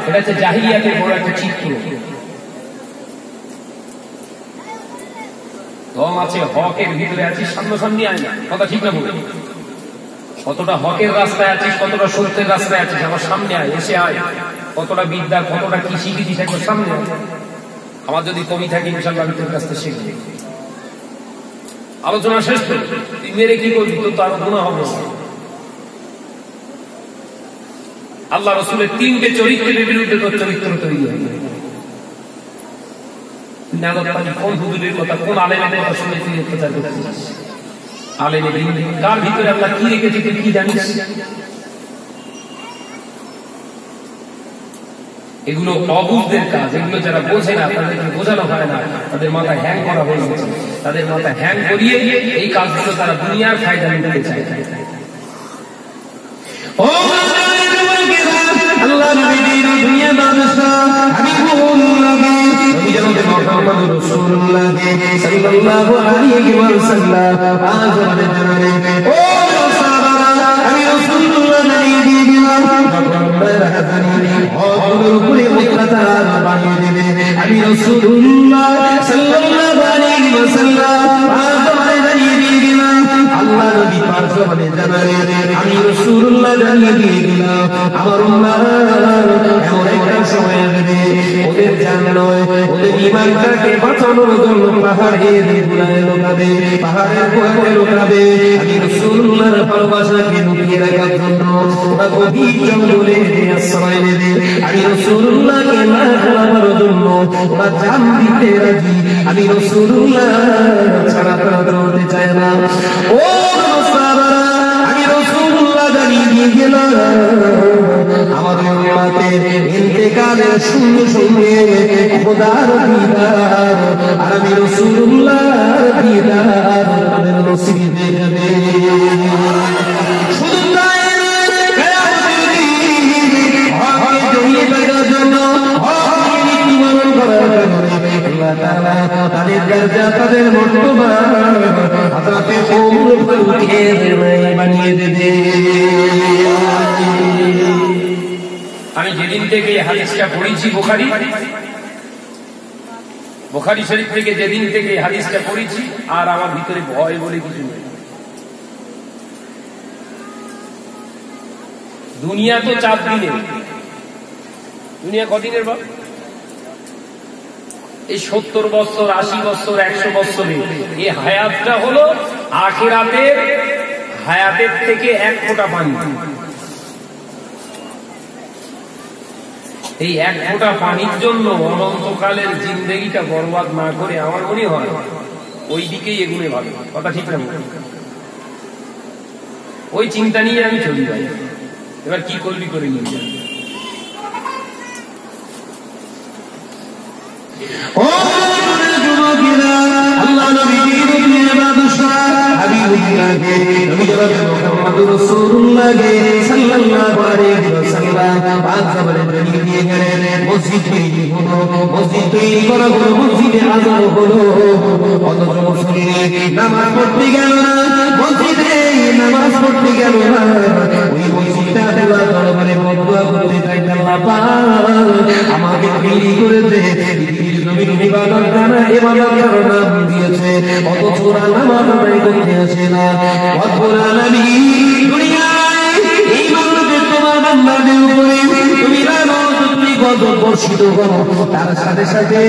এটা হচ্ছে জাহিলিয়াতের বড় একটা চিত্র। দম আছে, হকের ভিতরে আছিস, সামনাসামনি আয় না, কথা ঠিক না বলে। কতটা হকের রাস্তায় আছিস, কতটা সত্যের রাস্তায় আছিস, আমার সামনে আয়, এসে আয়। কতটা বিদ্যা, কতটা কি শিখেছিস, একবার সামনে আয়। আমার যদি কমি থাকে ইনশাআল্লাহ আমি তোর কাছ থেকে শিখবো। আলোচনা শেষ তো, তুই মেরে কি করবি? তোর তো আরো গুনাহ হবে। আল্লাহ রাসূলের 3টে চরিত্রের বিরুদ্ধে তোর চরিত্র তৈরি হয়। কোন হুজুরের কথা, কোন আলেমের কথা শুনে তুই অত্যাচার করছিস? আলেমের কার ভিতরে আল্লাহ কি রেখেছে তুই কি জানিস? এগুলো অবুঝদের কাজ। এগুলো যারা বোঝে না, তাদেরকে বোঝানো হয় না, তাদের মাথায় হ্যাং করা হয়ে গেছে। তাদের মাথায় হ্যাং করিয়ে এই কাজগুলো তারা দুনিয়ার ফায়দা নিতে চায়। আল্লাহ নবীর দুনিয়া বাদশা হাবিবুল্লাহ নবী জনাবে মুহাম্মদ রাসূলুল্লাহ সাল্লাল্লাহু আলাইহি ওয়াসাল্লাম আজ আমাদের জানালে ও সাহাবারা, আমি রাসূলুল্লাহ নবী দিলাম আপনার হাজারি হকের উপরে মুত্তাতার বানিয়ে দেবে। আমি রাসূলুল্লাহ সাল্লাল্লাহু আলাইহি ওয়াসাল্লাম আজ আমাদের জানিয়ে দিলাম, আল্লাহ নবী পাক আমাদের জানালে আমি রাসূলুল্লাহ জানিয়ে দিলাম আমার উম্মাহ এমন একটা সময় আসবে ওদের জান নয়, ওদের ঈমানটাকে বাঁচানোর জন্য পাহাড়ের গুড়ায় লুকাবে, পাহাড়ের গুড়ায় লুকাবে। আমি রাসূলুল্লাহর ভালোবাসাকে লুকিয়ে রাখার জন্য ওরা গভীর জঙ্গলে আশ্রয় নেবে। আমি রাসূলুল্লাহকে না হারাবার জন্য ওরা জান দিতে রাজি। আমি রাসূলুল্লাহ ছাড়া তারা চলতে চায় না। ও সাহাবারা, আমি রাসূলুল্লাহ জানিয়ে দিয়ে গেলাম আমাদের উম্মতের ইন্তেকালের সঙ্গে সঙ্গে খোদার দিদার আর আমি রাসূলুল্লাহর দিদার তাদের নসিব হয়ে যাবে। শুধু তাই নয়, কিয়ামতের দিন হককে জড়িয়ে থাকার জন্য, হককে মৃত্যুবরণ করার কারণে আল্লাহ তাআলা তাদের দরজা, তাদের মর্তবা হযরতে ওমর ফারুকের বানিয়ে দেবে। আমি যেদিন থেকে হাদিসটা পড়েছি বুখারী শরীফ থেকে, যেদিন থেকে হাদিসটা পড়েছি, আর আমার ভিতরে ভয় বলে কিছু নেই। দুনিয়া তো 4 দিনের, দুনিয়া কদিনের বাপ? এই 70 বছর, 80 বছর, 100 বছরে এই হায়াতটা হলো আখিরাতের হায়াতের থেকে 1 ফোঁটা পানি। এই 1 ফোঁটা পানির জন্য অনন্তকালের জিন্দেগিটা বরবাদ না করে আমার মনে হয় ওই দিকেই এগুলো ভালো। কথা ঠিক না? ওই চিন্তা নিয়ে আমি চলি ভাই। এবার কি করবি করে নিয়ে যাই। আল্লাহ নবীর দুনিয়া বাদশা হাবিবুল্লাহ নবী জনাবে মুহাম্মদ রাসূলুল্লাহ সাল্লাল্লাহু আলাইহি ওয়াসাল্লাম পাঁচ জবরে দিয়ে গেলেন। মসজিদ তৈরি হলো, মসজিদ তৈরি করা হলো, মসজিদে আজান হলো, অথচ মুসল্লিরা নামাজ পড়তে গেল না, মসজিদে নামাজ পড়তে গেল না, ওই মসজিদটা আল্লাহর দরবারে বদদুয়া করতে চাইতে, আল্লাহ পাক আমাকে তৈরি করেছে পৃথিবীর জমিন ইবাদত জানা ইবাদত করার নাম দিয়েছে, অথচ ওরা নামাজ আদায় করতে আসে না। রব্বুল আলামিন দুনিয়ায় এই মানুষদের তোমার বান্দাদের উপরে তুমি রহমত তুমি গজব বর্ষিত করো, তার সাথে সাথে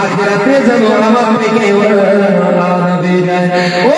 আখিরাতে যেন আমার থেকে ওরা যায়। ও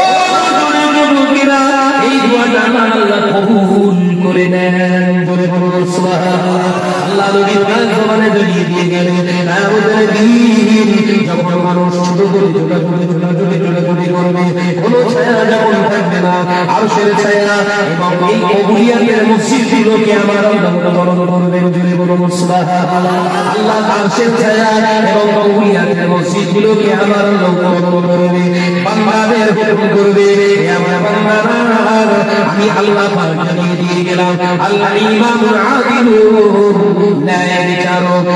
যুবকেরা, এই দোয়াটা আল্লাহ কবুল করে নেন, বলে বলুন সুবহানাল্লাহ। আল্লাহ নবীর জবানে জ্বলিয়ে দিয়ে গেলেন, কিয়ামতের দিন যখন মানুষ ছোট করে ছোটাছুটি করবে, কোনো ছায়া যখন থাকবে না, আরশের ছায়া এবং এই কবুলিয়াতের মসজিদগুলোকে আমার আল্লাহ বরণ করবেন, জুড়ে বলুন সুবহানাল্লাহ। আল্লাহ আরশের ছায়া এবং কবুলিয়াতের মসজিদগুলোকে আমার আল্লাহ বরণ করবে, বান্দাদের হুকুম করবে, আমার বান্দারা আমি আল্লাহ পাক জানিয়ে দিয়ে গেলাম, আল্লাহ ইমামুল আদিল ন্যায় বিচারক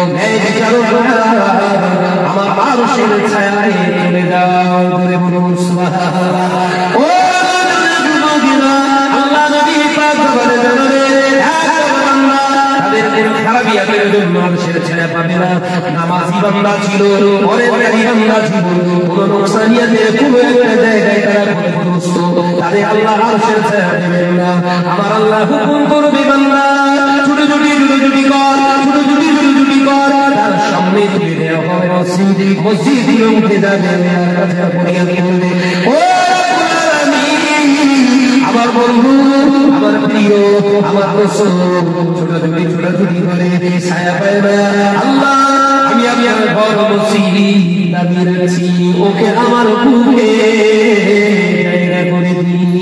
আমার আরশের ছায়ায় চলে যাও, জোরে বলুন সুবহানাল্লাহ। ও যুবকেরা, আল্লাহ নবী পাক বলে জানালেন, তাদের কোন খারাপিয়াতের জন্য আরশের ছায়া পাবে না। নামাজি বান্দা ছিল, পরেশগারী বান্দা ছিল, কোন নোকসানিয়াতের কোনো একটা জায়গায় তারা ক্ষতিগ্রস্ত, তাদের আল্লাহ আরশের ছায়া দেবেন না। আমার আল্লাহ হুকুম করবে, বান্দা ছুটোছুটি কর, তার সামনে তুলে দেওয়া হবে মসজিদ উঠে যাবে, ও আমার বন্ধু, আমার প্রিয়, আমার রাসূল ছোটাছুটি করে ছায়া পায় না। আল্লাহ আমি আমার ঘর মসজিদ দাবি রাখছি, ওকে আমার বুকে জায়গা করে দিন।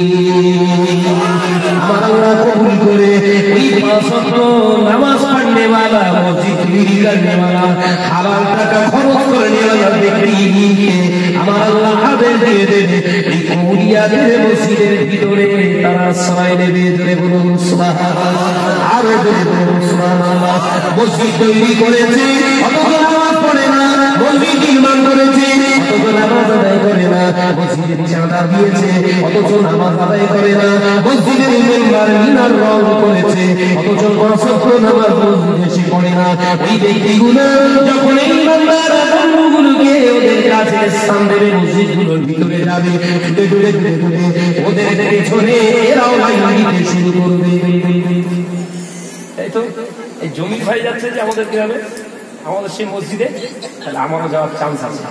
আমার আল্লাহ কবুল করে ওই 5 ওয়াক্ত নামাজ পড়নে वाला, মসজিদ তৈরি করনে वाला, হালাল টাকা খরচ করনে वाला ব্যক্তিকে আমার আল্লাহ আদেশ দিয়ে দেবে, এই কবুলিয়াতের মসজিদের ভিতরে তারা আশ্রয় নেবে, জোরে বলুন সুবহানাল্লাহ। আরো জোরে বলুন সুবহানাল্লাহ। মসজিদ তৈরি করেছে, অথচ নামাজ পড়ে না, মসজিদ নির্মাণ করেছে, অথচ নামাজ আদায় করে না, মসজিদের চাঁদা দিয়েছে, অথচ নামাজ আদায় করে না, মসজিদের মেম্বার মিনার রং করেছে, অথচ 5 ওয়াক্ত নামাজ মসজিদে এসে পড়ে না। ওই ব্যক্তিগুলো যখন এই বান্দারা বন্ধুগুলোকে ওদের কাছে স্থান দেবে, মসজিদগুলোর ভিতরে যাবে, ছুটে ওদের পেছনে এরাও লাইন দিতে শুরু করবে। এই তো এই জমি ভাই যাচ্ছে যে আমাদের গ্রামে, আমাদের সেই মসজিদে, তাহলে আমারও যাওয়ার চান্স আছে।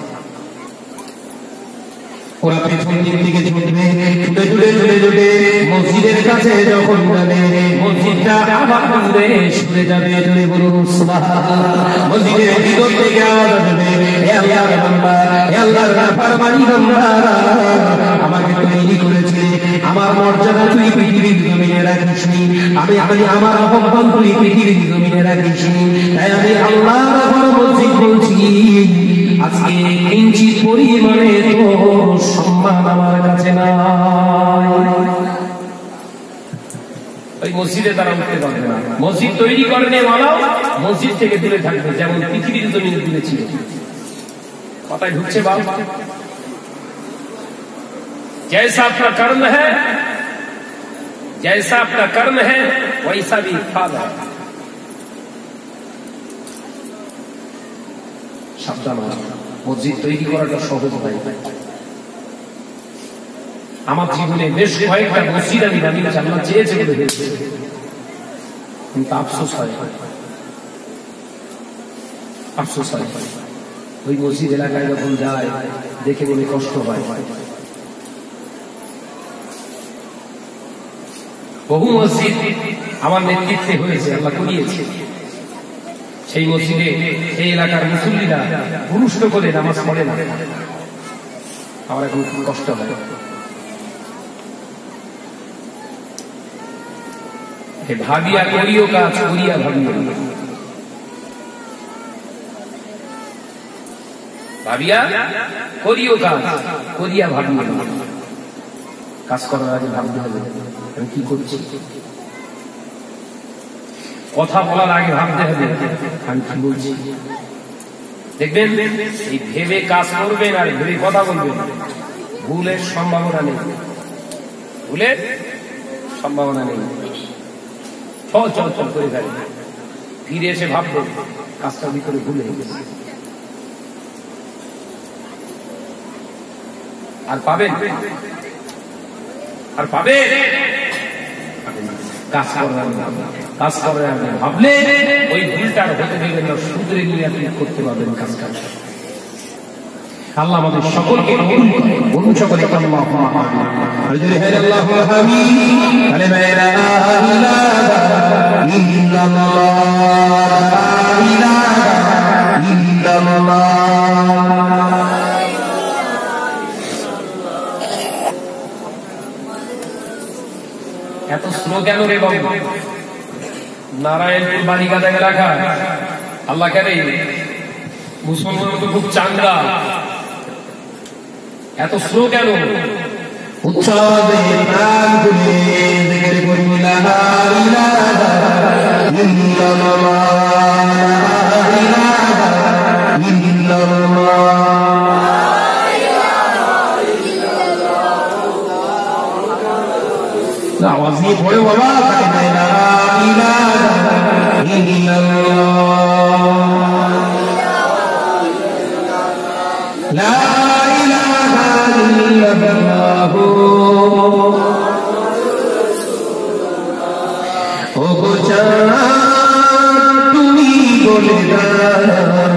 ওরা পেছন দিক থেকে ছুটে মসজিদের কাছে যখন যাবে, মসজিদটা আবার দূরে সরে যাবে, জোরে বলুন সুবহানাল্লাহ। মসজিদের ভিতর থেকে আওয়াজ আসবে, হে আল্লাহর বান্দা, হে আল্লাহর নাফরমানি বান্দারা, আমাকে তৈরি করেছে, আমার মর্যাদা তুই পৃথিবীর জমিনে রাখিসনি, আমি আমার অপমান তুই পৃথিবীর জমিনে রাখিসনি, তাই আমি আল্লাহর ঘর মসজিদ বলছি, আজকে কিঞ্চিত পরিমাণে তোর সম্মান আমার কাছে নাই। ওই মসজিদে তারা উঠতে পারবে না, মসজিদ তৈরি করনে वाला মসজিদ থেকে দূরে থাকবে, যেমন পৃথিবীর জমিনে দূরে ছিল। কথায় ঢুকছে বাপ? जैसा आपका कर्म है, जैसा आपका कर्म है वैसा भी फल है। সাবধান, মসজিদ তৈরি করাটা সহজ নয়। আমার জীবনে বেশ কয়েকটা মসজিদ আমি বানিয়েছি, আল্লাহ চেয়েছে বলে হয়েছে, কিন্তু আফসোস হয়, ওই মসজিদ এলাকায় যখন যায় দেখে মনে কষ্ট হয়। বহু মসজিদ আমার নেতৃত্বে হয়েছে, আল্লাহ করিয়েছে। সেই মসজিদে সেই এলাকার মুসল্লিরা পুরুষ্ট করে নামাজ পড়ে না, আমার এখন খুব কষ্ট হয়। ভাবিয়া করিও কাজ, করিয়া ভাবিও, ভাবিয়া করিও কাজ, করিয়া ভাবিও। কাজ করার আগে ভাবতে হবে আমি কি করছি, কথা বলার আগে ভাবতে হবে আমি কি বলছি। দেখবেন এই ভেবে কাজ করবেন আর ভেবে কথা বলবেন, ভুলের সম্ভাবনা নেই, ভুলের সম্ভাবনা নেই। চল চল চল করে যাবে, ফিরে এসে ভাববেন কাজটার ভিতরে ভুলে গেছে। আর পাবেন, আর পাবেন কাজ করার, কাজ করার ভাবলে ওই ভুলটা হতে দেবেন না, শুধরে নিয়ে আপনি করতে পারবেন কাজটা। আল্লাহ আমাদের সকলকে কবুল করেন, বলুন সকলে আল্লাহুম্মা আমিন। আল্লাহু আমিন। কালেমা লা ইলাহা ইল্লাল্লাহ, লা ইলাহা ইল্লাল্লাহ। এত স্লো কেন রে বাবু? নারায়ণপুর বাড়িগাদা এলাকা আল্লাহ কেন মুসলমান তো খুব চাঙ্গা, এত স্লো কেন? উচ্চারণে প্রাণ খুলে জিকির করি লা ইলাহা ইল্লাল্লাহ, লা ইলাহা ইল্লাল্লাহ। আওয়াজ নিয়ে পড়ে বাবা, লা ইলাহা ইল্লাল্লাহ, লা ইলাহা ইল্লাল্লাহ। ও গো চাঁদ তুমি বলে দাও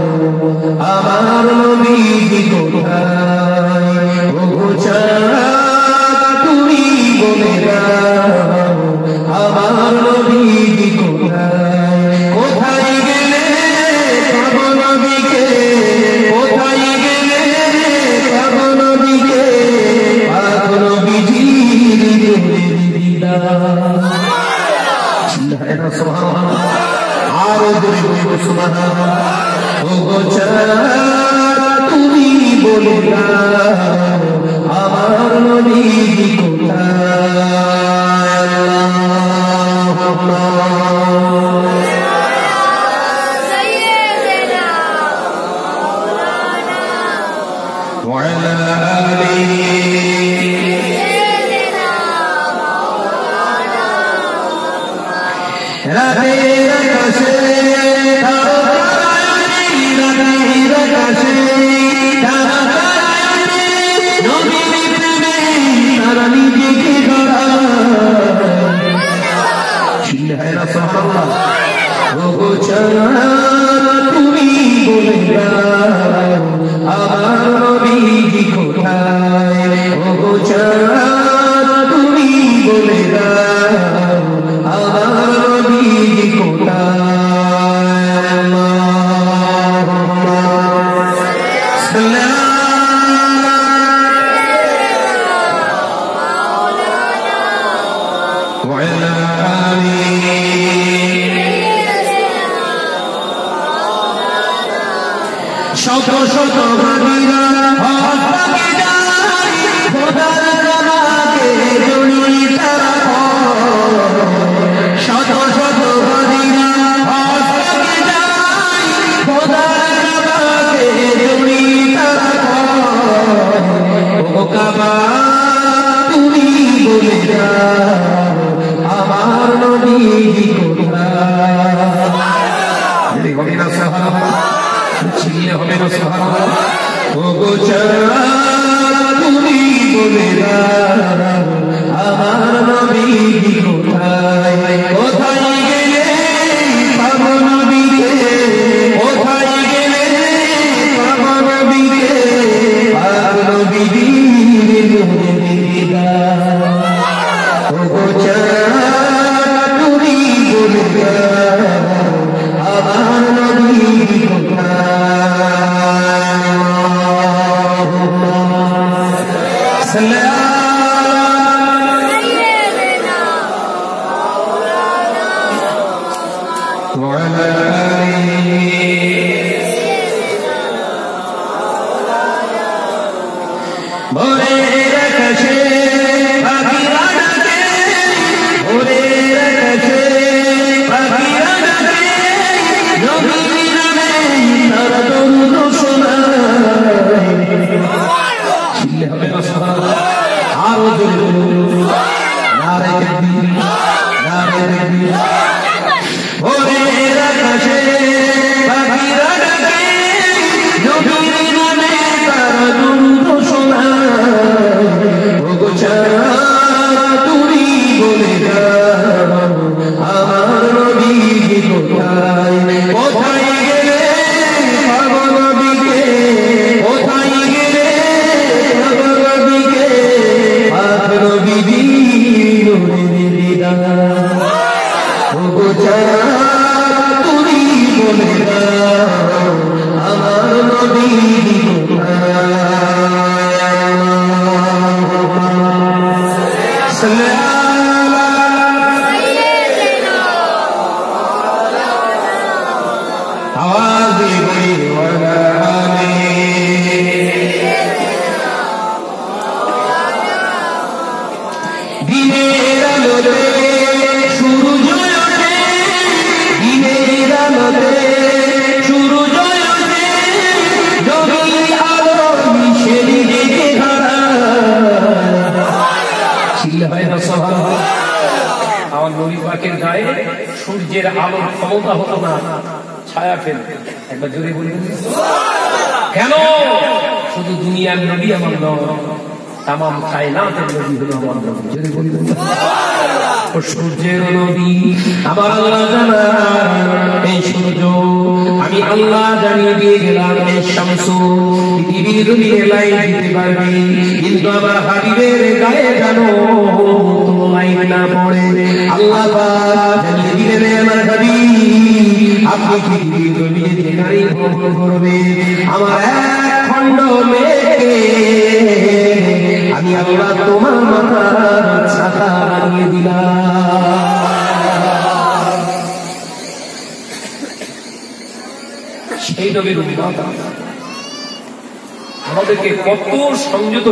আমার নবীজি কোথায়, ও গো চাঁদ তুমি বলে দাও আমার নবীজি কোথায়। কোথায় গেলে পাবো নবীকে, কোথায় গেলে পাবো নবীকে, পাবো নবীজির দিদার। সুবহানাল্লাহ, আরো জোরে বলবো সুবহানাল্লাহ। ও গো চাঁদ তুমি বলে দাও আমার নবীজি কোথায়। আল্লাহুম্মা সাইয়্যিদিনা মাওলানা ওয়া আলা আলিহি সাইয়্যিদিনা মাওলানা। রাতের আকাশে তারকারানি, রাতের আকাশে তারকারানি, নবীর প্রেমে তারা নিজেকে গড়ায়। সুবহানাল্লাহ। ও গো চাঁদ তুমি বলে দাও আমার নবীজি কোথায়, ও গো চাঁদ তুমি বলে দাও আমার নবীজি কোথায়। আল্লাহুম্মা সাল্লি ওয়া আলা আলিহি। শত শত ভাগিরা হস্তাকে যায় খোদার কাবাকে জড়ি তারা, শত শত ভাগিরা হস্তাকে যায় খোদার কাবাকে জড়ি তারা। ও কাবা তুমি বলে দাও আমার নবীজি কোথায়। হবে না সুবহানাল্লাহ, ছিলে হবে না সুবহানাল্লাহ। ও গো চাঁদ তুমি বলে দাও আমার নবীজি কোথায়। কোথায় গেলে পাবো নবীকে, কোথায় গেলে পাবো নবীকে, পাবো নবীজির দিদার। ও গো চাঁদ তুমি বলে দাও আমার নবীজি কোথায়। আল্লাহুম্মা সাল্লি আলা সাইয়্যিদিনা মাওলানা ওয়া আলা আলিহি সাইয়্যিদিনা মাওলানা। ভোরের আকাশে পাখিরা ডাকে, ভোরের আকাশে পাখিরা ডাকে, নবীর নামে তারা দরুদ সূর্যের আলোর ক্ষমতা হতো না ছায়া ফেলতে। একবার জোরে বলবেন কেন? শুধু দুনিয়ার নবী আমার নয়, তামাম কায়নাতের নবী হলো আমার নবী। জোরে বলবেন সূর্যের নবী আমার আল্লাহ জানা। এই সূর্য আমি আল্লাহ জানিয়ে দিয়ে গেলাম এই শামস পৃথিবীর দুনিয়ে লাইট দিতে পারবে, কিন্তু আমার হাবিবের গায়ে জানো কোনো লাইট না পড়ে। আল্লাহ পাক জানিয়ে দিলেন আমার হাবিব আপনি পৃথিবীর দুনিয়ে যে গাড়ি ভ্রমণ করবে আমার এক খণ্ড মেঘে আমি আল্লাহ তোমার মাথার ছাতা বানিয়ে দিলাম। সেই নবীর উম্মত আমাদেরকে কত সংযত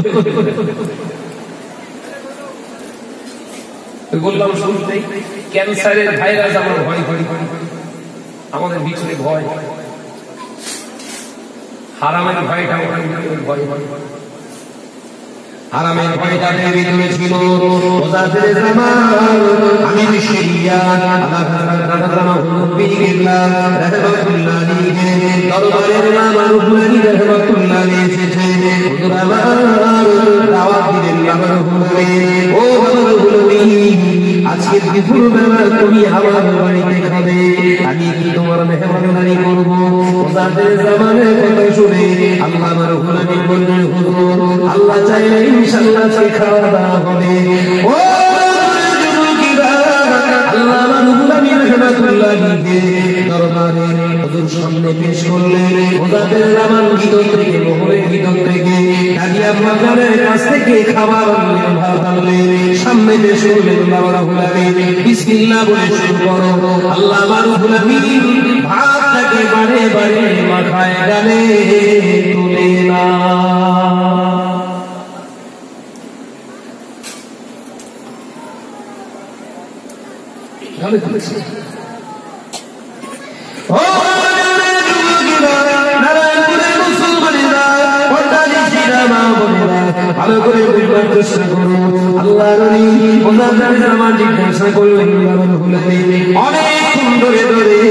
বললাম শুনতেই, ক্যান্সারের ভাইরাস আমার ভয় ভয় আমাদের ভিতরে ভয়, হারামের ভয়টা ভয় ভয় হারামের ভয়টা ভিতরে ছিল। আমি আজকের দুপুর বেলা তুমি আমার বাড়িতে খাবে, আমি কি তোমার মেহমানদারি করবো? জামানের কথা শুনে আল্লাহ আমার গোলামি বললেন হুজুর আল্লাহ চাইলে ইনশাআল্লাহ সে খাওয়া দাওয়া হবে। ও আল্লাহ আমার গোলামি রহমাতুল্লাহ দরবারে হুজুর সামনে পেশ করলেন। ওজাদের জামান ভিতর থেকে মোহরের ভিতর থেকে দাদিয়া মাজারের কাছ থেকে খাবার আনলেন, ভাত আনলেন, সামনে পেশ করলেন। বাবার গোলামি বিসমিল্লাহ বলে শুরু করো। আল্লাহ আমার গোলামি ভাতটাকে বাড়ে বাড়ে মাথায় গালে তুলে না। ভালো করে বুঝবার চেষ্টা করো। আল্লাহ জিজ্ঞাসা করলেন অনেকক্ষণ ধরে ধরে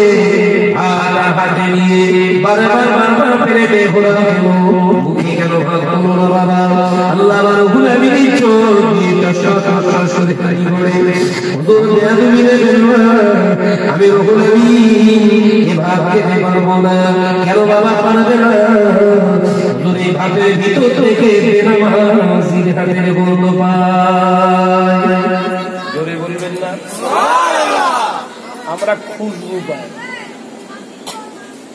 হাতে নিয়ে বারবার বারবার প্লেটে ঘোরা হলো, মুখে কেন ভাত হলো না বাবা? আল্লাহ আমার গুলামি দিচ্ছ আমি গুলামি ভাত খেতে পারবো না। কেন বাবা পারবে না? ভাতের ভিতর থেকে হাতের গন্ধ পায়। জোরে বলবেন না? আমরা খুশবু পাই।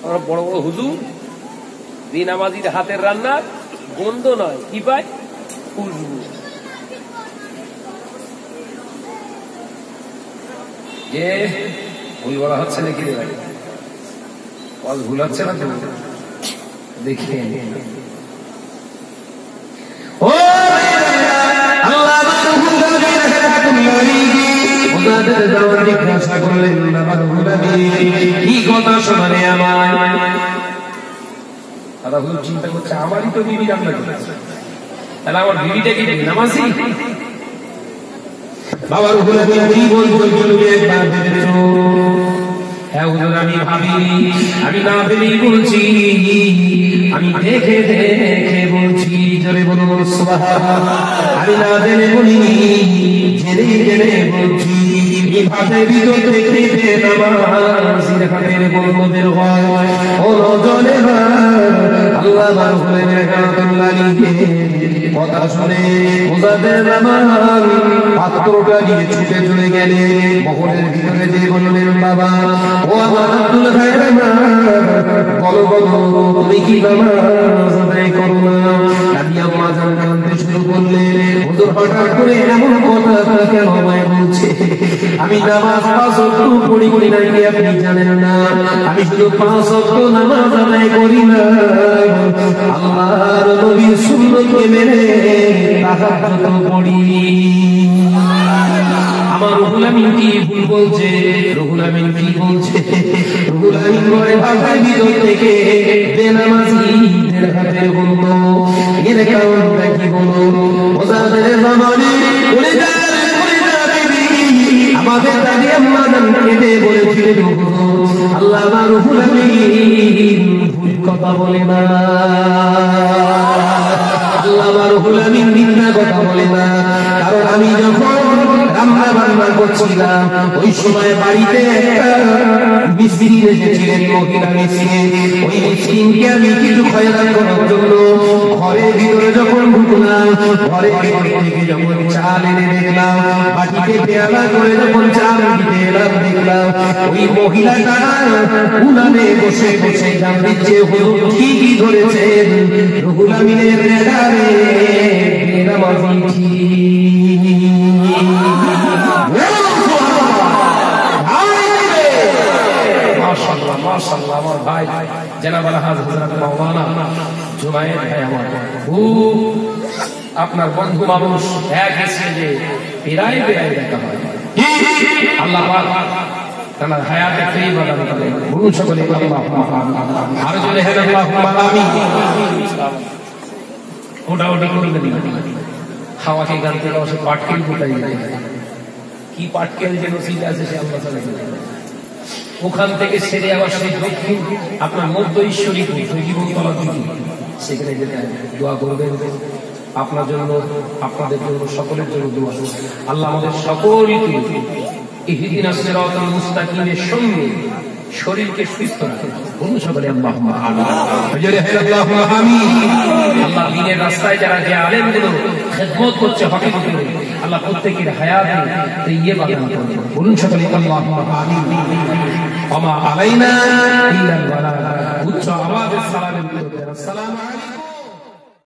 আমরা বড় বড় হুজুর বেনামাজির হাতের রান্না গন্ধ নয়, কি পাই? খুশবু। যে ভুল বলা হচ্ছে নাকি রে ভাই? ভুল হচ্ছে না তো দেখে জিজ্ঞাসা করলেন কি কথা শোনালে আমার? দাদা হুজুর চিন্তা করছে আমারই তো বিবি রান্না করেছে, তাহলে আমার বিবিটা কি নামাজি? বাবার কি বলবে একবার ভেবেছো? হ্যাঁ হুজুর আমি ভাবিনি, আমি না ভেবেই বলছি, আমি দেখে দেখে বলছি। জোরে বলুন সুবহানাল্লাহ। আমি না জেনে বলিনি, জেনে জেনে বলছি। ভাতের ভিতর থেকে নামাজির হাতের গন্ধ বের হয়। ও রজনে আল্লাহ বার হলেন কথা শুনে ওজাদের নামাজ পাত্রটা নিয়ে ছুটে চলে গেলে মহলের ভিতরে যে বললেন বাবা ও আমার আব্দুল খায়ের বলো বলো তুমি কি নামাজ আদায় করো না? আমি আম্মা জান কাঁদতে শুরু করলেন। হুজুর হঠাৎ করে এমন কথা কেন বলছে? আমি নামাজ 5 ওয়াক্ত পড়ি নাকি আপনি জানেন না? আমি শুধু 5 ওয়াক্ত নামাজ আদায় করি না, আল্লাহর নবীর সুন্নতকে মেনে তাহাজ্জুদ পড়ি। আমার রুহুল আমিন কি ভুল বলছে? রুহুল আমিন কি বলছে? রুহুল আমিন বলে ভাষার ভিতর থেকে বেনামাজিদের হাতের গন্ধ। এর কারণটা কি বলো? ওজাদের জামানে আমার আমাদের দাদি আম্মা জান কেঁদে বলেছিলেন আল্লাহ আমার রুহুল আমিন ভুল কথা বলে না, আল্লাহ আমার রুহুল আমিন মিথ্যা কথা বলে না। কারণ আমি যখন রান্না বান্না করছিলাম ওই সময় বাড়িতে একটা মিস্ত্রি এসেছিলেন, মহিলা মিস্ত্রি। ওই মিস্ত্রিকে আমি কিছু খয়রাত করার জন্য ঘরের ভিতরে যখন ঢুকলাম, ঘরের ভিতরে থেকে যখন চাল এনে দেখলাম, বাটিতে পেয়ালা করে যখন চাল দিতে এলাম, দেখলাম ওই মহিলাটা উনানে বসে বসে গান দিচ্ছে। হুজুর ঠিকই ধরেছেন, রুহুল আমিনের নেদারে বেনামাজি। মাশাআল্লাহ মাশাআল্লাহ, আমার ভাই জনাব আলহাজ হযরত মাওলানা জুনায়েদ ভাই আমার খুব আপনার বন্ধু মানুষ, এক হিসেবে প্রায় দেখা হয়। আল্লাহ পাক তার হায়াতে তৈয়বা দান করেন। বলুন সকলে আল্লাহুম্মা আমিন। আর জোরে হে আল্লাহুম্মা আমিন। ওটা করবে না, হাওয়াকে গান থেকে অবশ্য পাটকেল ফুটাই যায়। কি পাটকেল যে নসিব আছে সে আল্লাহ তাআলা জানেন। ওখান থেকে ছেড়ে আবার সেই দক্ষিণ আপনার মধ্য ঈশ্বরী জীবনতলা দিকে সেখানে যেতে দোয়া করবেন আপনার জন্য, আপনাদের জন্য, সকলের জন্য দোয়া। আল্লাহ আমাদের সকলকে ইহদিনাস সিরাতাল মুস্তাকিমের সঙ্গে শরীরকে সুস্থ রাখেন। বলুন সকলে আল্লাহুম্মা আমিন। আল্লাহুম্মা আমিন। আল্লাহ দ্বীনের রাস্তায় যারা যে আলেমগুলো খিদমত করছে হকে হকে, আল্লাহ প্রত্যেকের হায়াতে তৈয়বা দান করুন। বলুন সকলে আল্লাহুম্মা আমিন। ওয়া মা আলাইনা ইল্লাল বালাগ। উচ্চ আওয়াজে সালামের বিরুদ্ধে আসসালামু আলাইকুম।